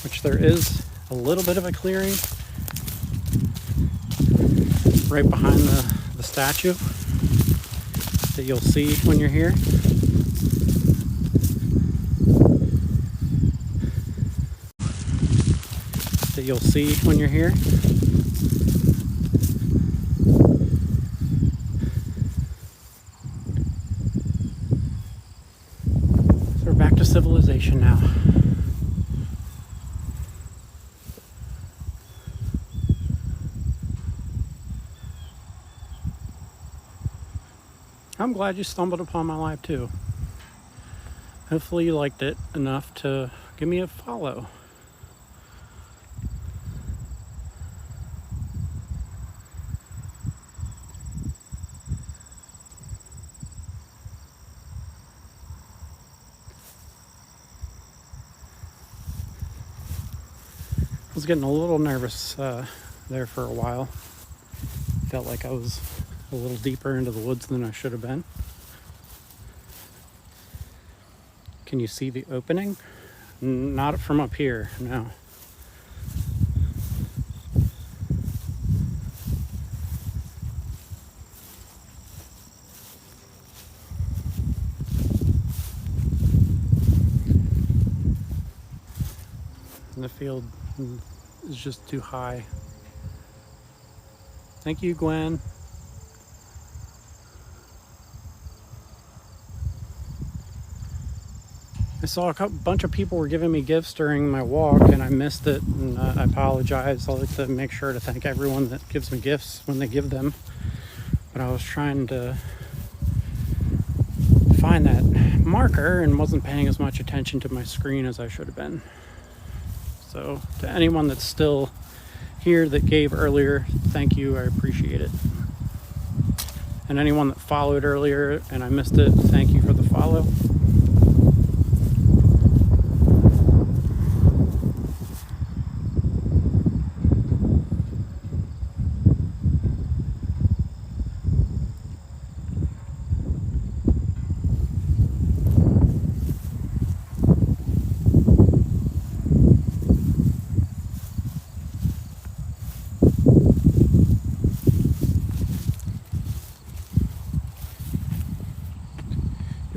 which there is a little bit of a clearing right behind the statue that you'll see when you're here. So we're back to civilization now. I'm glad you stumbled upon my live too. Hopefully you liked it enough to give me a follow. I was getting a little nervous there for a while. Felt like I was a little deeper into the woods than I should have been. Can you see the opening? Not from up here, no. And the field is just too high. Thank you, Gwen. I saw a bunch of people were giving me gifts during my walk, and I missed it, and I apologize. I like to make sure to thank everyone that gives me gifts when they give them. But I was trying to find that marker and wasn't paying as much attention to my screen as I should have been. So to anyone that's still here that gave earlier, thank you, I appreciate it. And anyone that followed earlier and I missed it, thank you for the follow.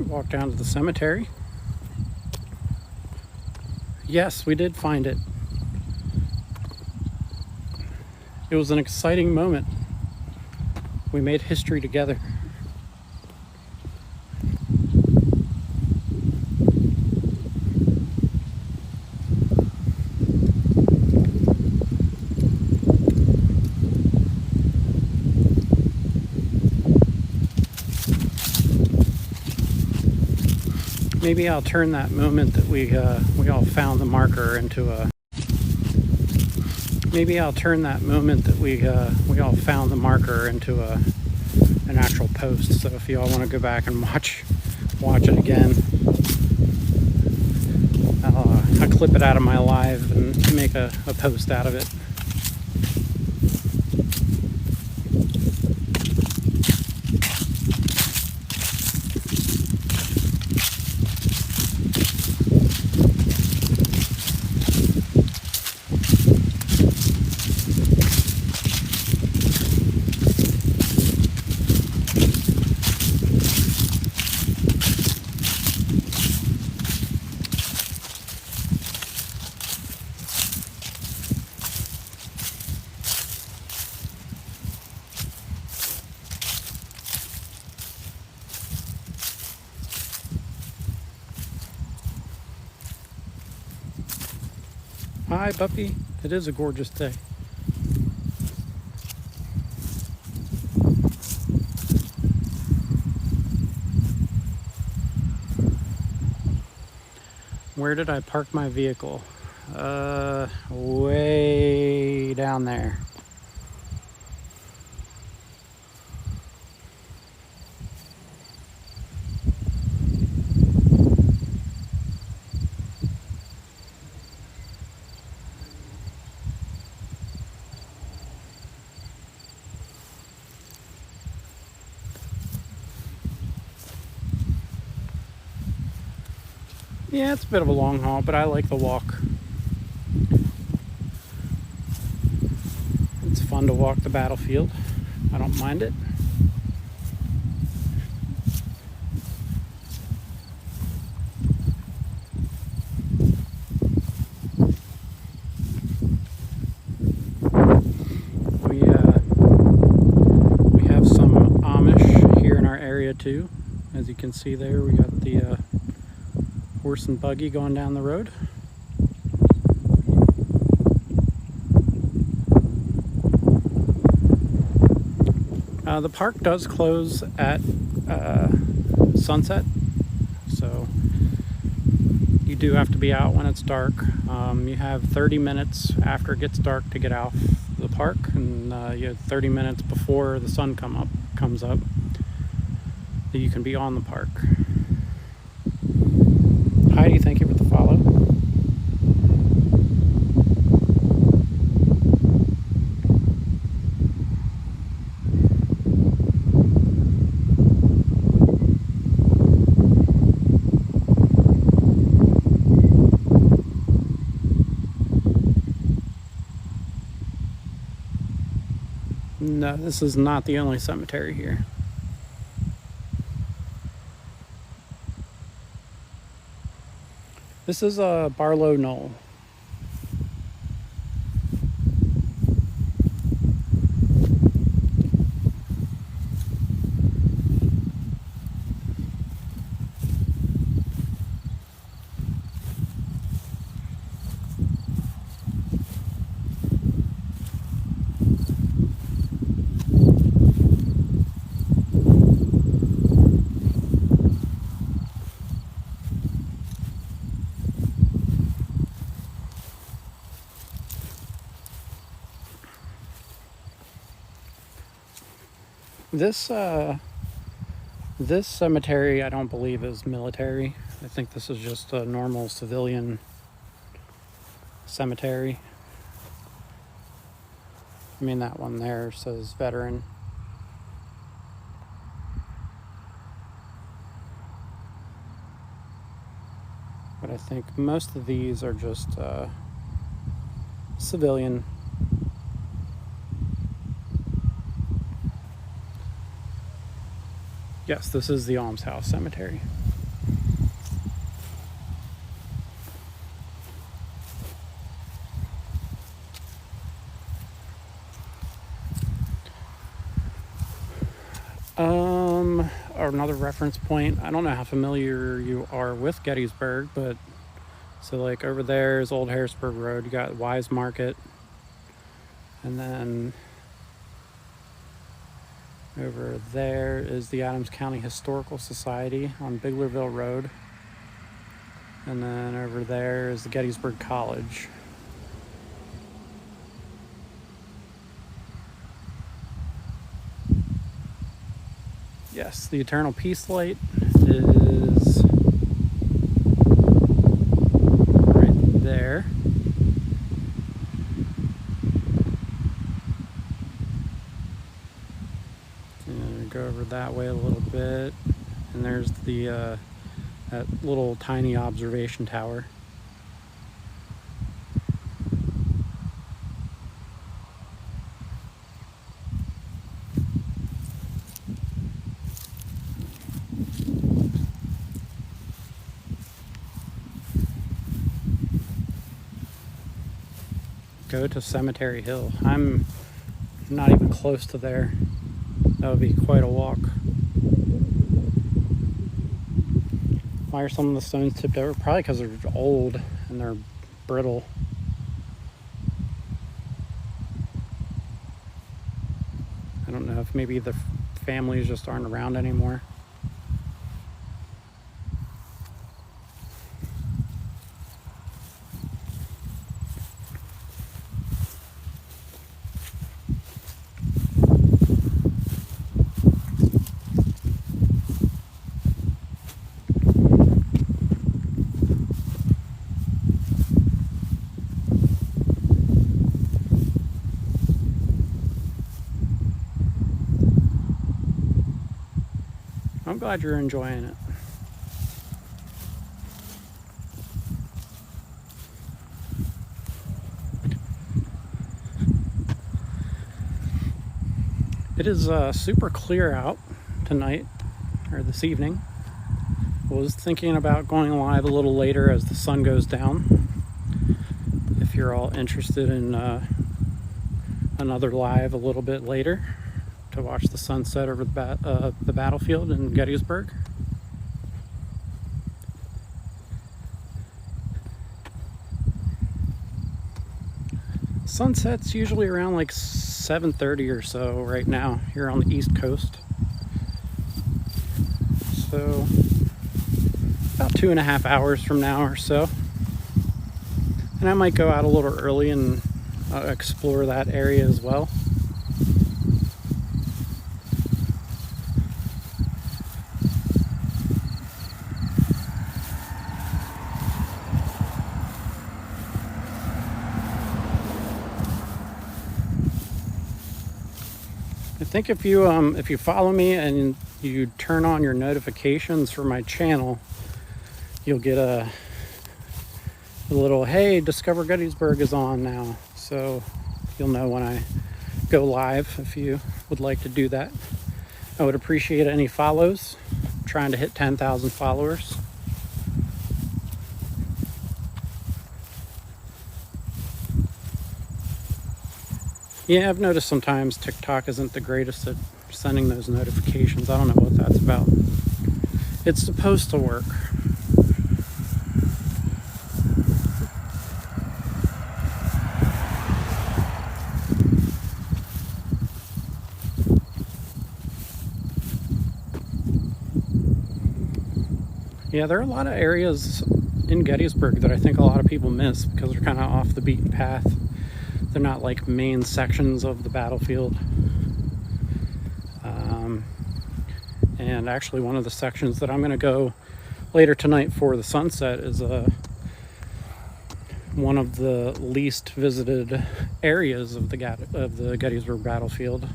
Walk down to the cemetery. Yes, we did find it. It was an exciting moment. We made history together. Maybe I'll turn that moment that we all found the marker into a. Maybe I'll turn that moment that we all found the marker into an actual post. So if you all want to go back and watch it again, I'll clip it out of my live and make a post out of it. Hi, Buffy. It is a gorgeous day. Where did I park my vehicle? Way down there. Yeah, it's a bit of a long haul, but I like the walk. It's fun to walk the battlefield. I don't mind it. We have some Amish here in our area too. As you can see there, we got the horse and buggy going down the road. The park does close at sunset, so you do have to be out when it's dark. You have 30 minutes after it gets dark to get out the park, and you have 30 minutes before the sun comes up that you can be on the park. Heidi, thank you for the follow. No, this is not the only cemetery here. This is a Barlow Knoll. This cemetery, I don't believe, is military. I think this is just a normal civilian cemetery. I mean, that one there says veteran. But I think most of these are just civilian. Yes, this is the Almshouse Cemetery. Another reference point. I don't know how familiar you are with Gettysburg, but so like over there is Old Harrisburg Road. You got Wise Market, and then over there is the Adams County Historical Society on Biglerville Road. And then over there is the Gettysburg College. Yes, the Eternal Peace Light is right there. Go over that way a little bit, and there's the that little tiny observation tower. Go to Cemetery Hill. I'm not even close to there. That would be quite a walk. Why are some of the stones tipped over? Probably because they're old and they're brittle. I don't know if maybe the families just aren't around anymore. I'm glad you're enjoying it. It is super clear out tonight, or this evening. I was thinking about going live a little later as the sun goes down. If you're all interested in another live a little bit later to watch the sunset over the battlefield in Gettysburg. Sunset's usually around like 7:30 or so right now here on the East Coast. So about 2.5 hours from now or so. And I might go out a little early and explore that area as well. I think if you follow me and you turn on your notifications for my channel, you'll get a little, hey, Discover Gettysburg is on now. So you'll know when I go live if you would like to do that. I would appreciate any follows. I'm trying to hit 10,000 followers. Yeah, I've noticed sometimes TikTok isn't the greatest at sending those notifications. I don't know what that's about. It's supposed to work. Yeah, there are a lot of areas in Gettysburg that I think a lot of people miss because they're kind of off the beaten path. They're not like main sections of the battlefield. And actually one of the sections that I'm going to go later tonight for the sunset is one of the least visited areas of the Gettysburg Battlefield.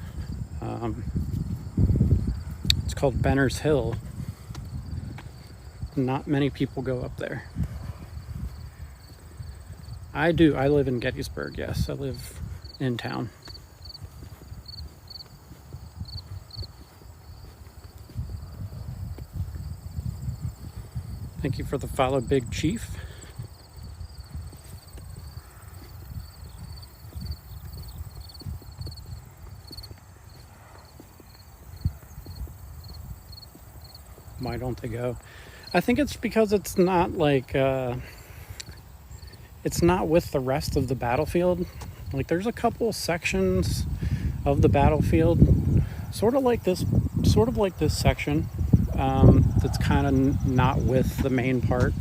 It's called Benner's Hill. Not many people go up there. I do. I live in Gettysburg, yes. I live in town. Thank you for the follow, Big Chief. Why don't they go? I think it's because it's not like it's not with the rest of the battlefield. Like there's a couple sections of the battlefield, sort of like this section that's kind of not with the main part.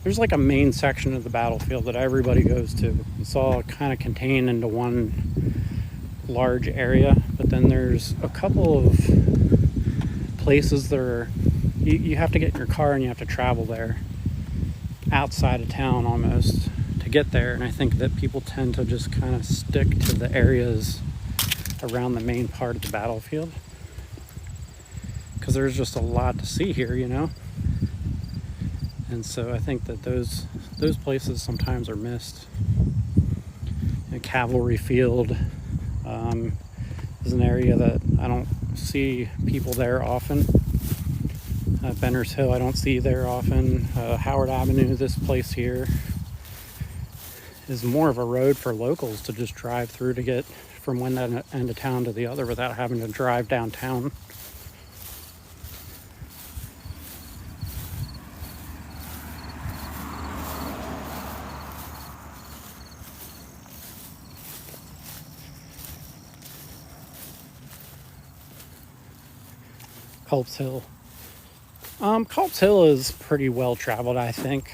There's like a main section of the battlefield that everybody goes to. It's all kind of contained into one large area, but then there's a couple of places that are you have to get in your car and you have to travel there outside of town almost to get there. And I think that people tend to just kind of stick to the areas around the main part of the battlefield because there's just a lot to see here, you know. And so I think that those places sometimes are missed. A cavalry field is an area that I don't see people there often. Benner's Hill, I don't see there often. Howard Avenue, this place here, is more of a road for locals to just drive through to get from one end of town to the other without having to drive downtown. Culp's Hill. Culp's Hill is pretty well traveled, I think.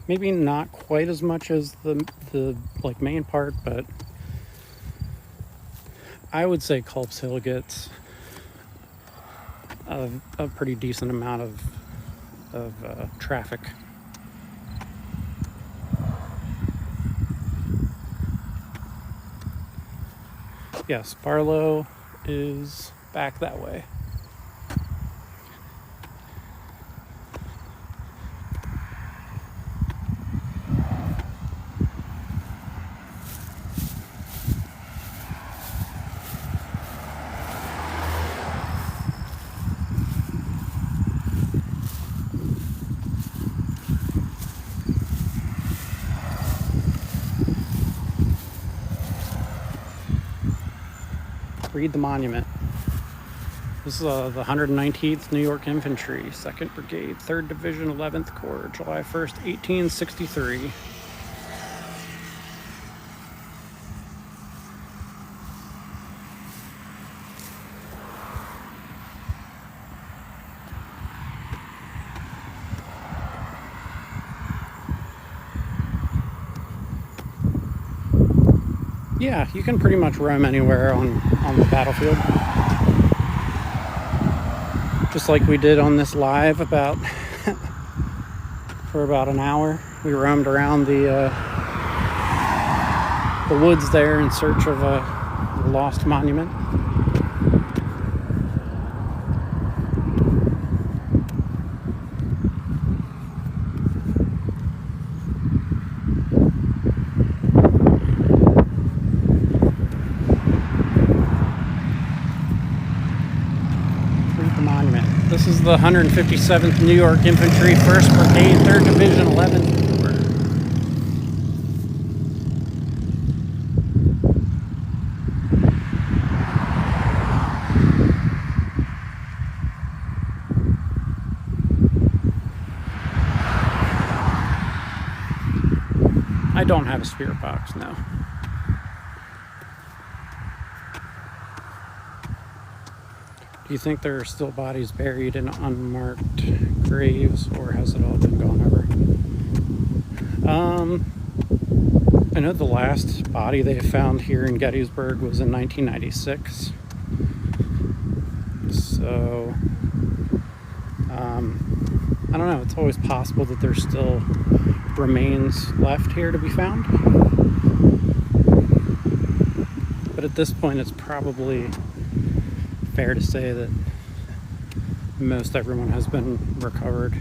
Maybe not quite as much as the like main part, but I would say Culp's Hill gets a pretty decent amount of traffic. Yes, Barlow is back that way. Read the monument. This is the 119th New York Infantry, 2nd Brigade, 3rd Division, 11th Corps, July 1st, 1863. Yeah, you can pretty much roam anywhere on the battlefield. Just like we did on this live for about an hour. We roamed around the woods there in search of a lost monument. This is the 157th New York Infantry, 1st Brigade, 3rd Division, 11th Corps. I don't have a spirit box, no. Do you think there are still bodies buried in unmarked graves, or has it all been gone over? I know the last body they found here in Gettysburg was in 1996. So, I don't know. It's always possible that there's still remains left here to be found. But at this point, it's probably fair to say that most everyone has been recovered.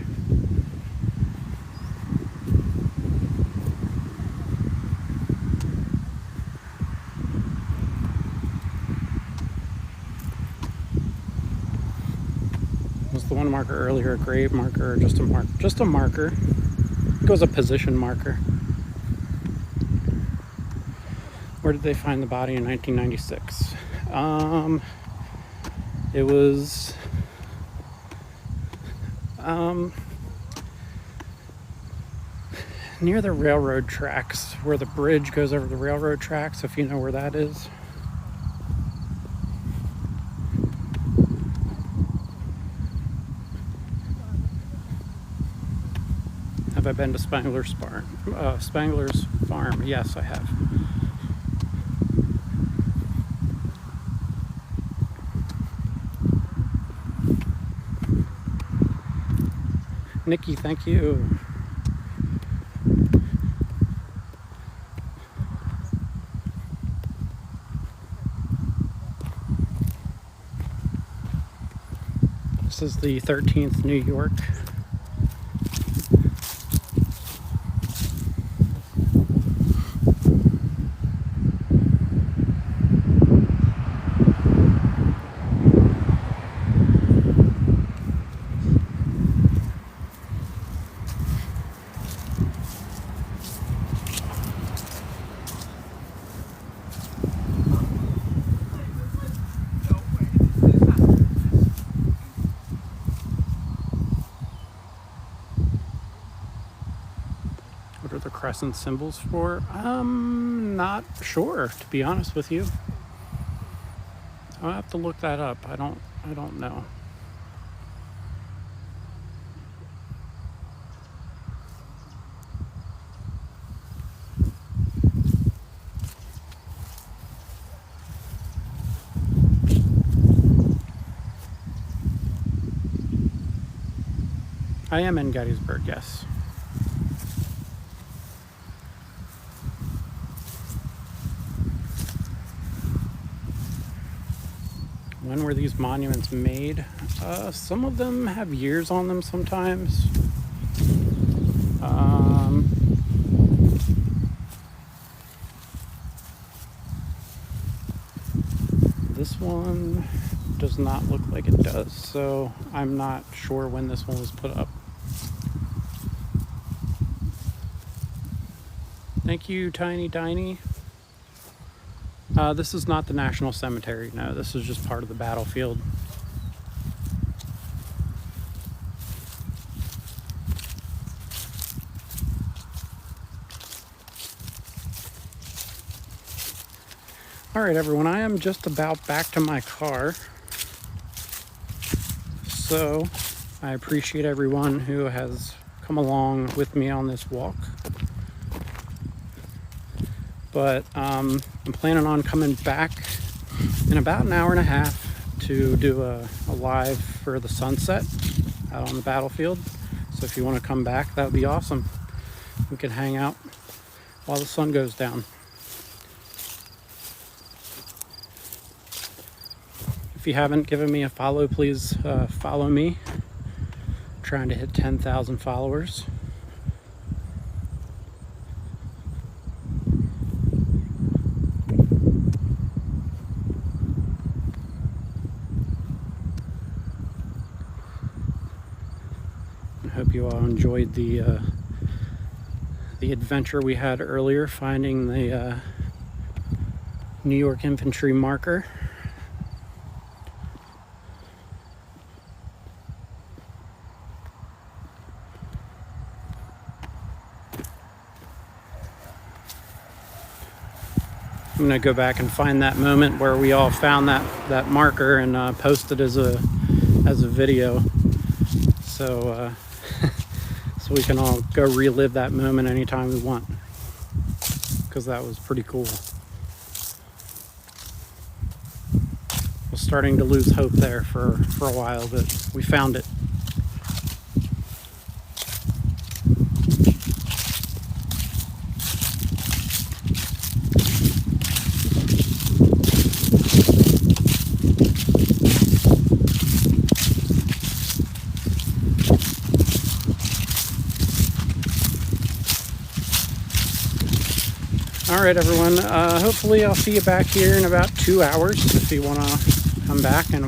Was the one marker earlier a grave marker or just a marker? Just a marker. It was a position marker. Where did they find the body in 1996? It was near the railroad tracks, where the bridge goes over the railroad tracks, if you know where that is. Have I been to Spangler's farm? Yes, I have. Nikki, thank you. This is the 13th New York. What are the crescent symbols for? Not sure, to be honest with you. I'll have to look that up. I don't know. I am in Gettysburg, yes. When were these monuments made? Some of them have years on them sometimes. This one does not look like it does, so I'm not sure when this one was put up. Thank you, Tiny Tiny. This is not the National Cemetery. No, this is just part of the battlefield. All right, everyone, I am just about back to my car. So I appreciate everyone who has come along with me on this walk. But I'm planning on coming back in about an hour and a half to do a live for the sunset out on the battlefield. So if you want to come back, that would be awesome. We can hang out while the sun goes down. If you haven't given me a follow, please follow me. I'm trying to hit 10,000 followers. I hope you all enjoyed the adventure we had earlier, finding the New York Infantry marker. I'm gonna go back and find that moment where we all found that marker and post it as a video, so so we can all go relive that moment anytime we want, because that was pretty cool. I was starting to lose hope there for a while, but we found it. All right, everyone. Hopefully I'll see you back here in about 2 hours if you want to come back and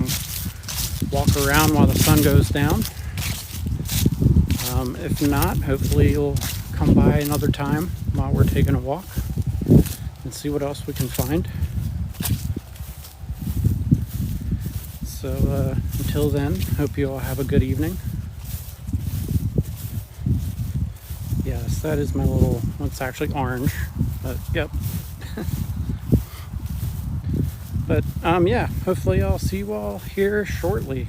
walk around while the sun goes down. If not, hopefully you'll come by another time while we're taking a walk and see what else we can find. So until then, hope you all have a good evening. Yes, that is my little, well, it's actually orange, but yep. But yeah, hopefully I'll see you all here shortly.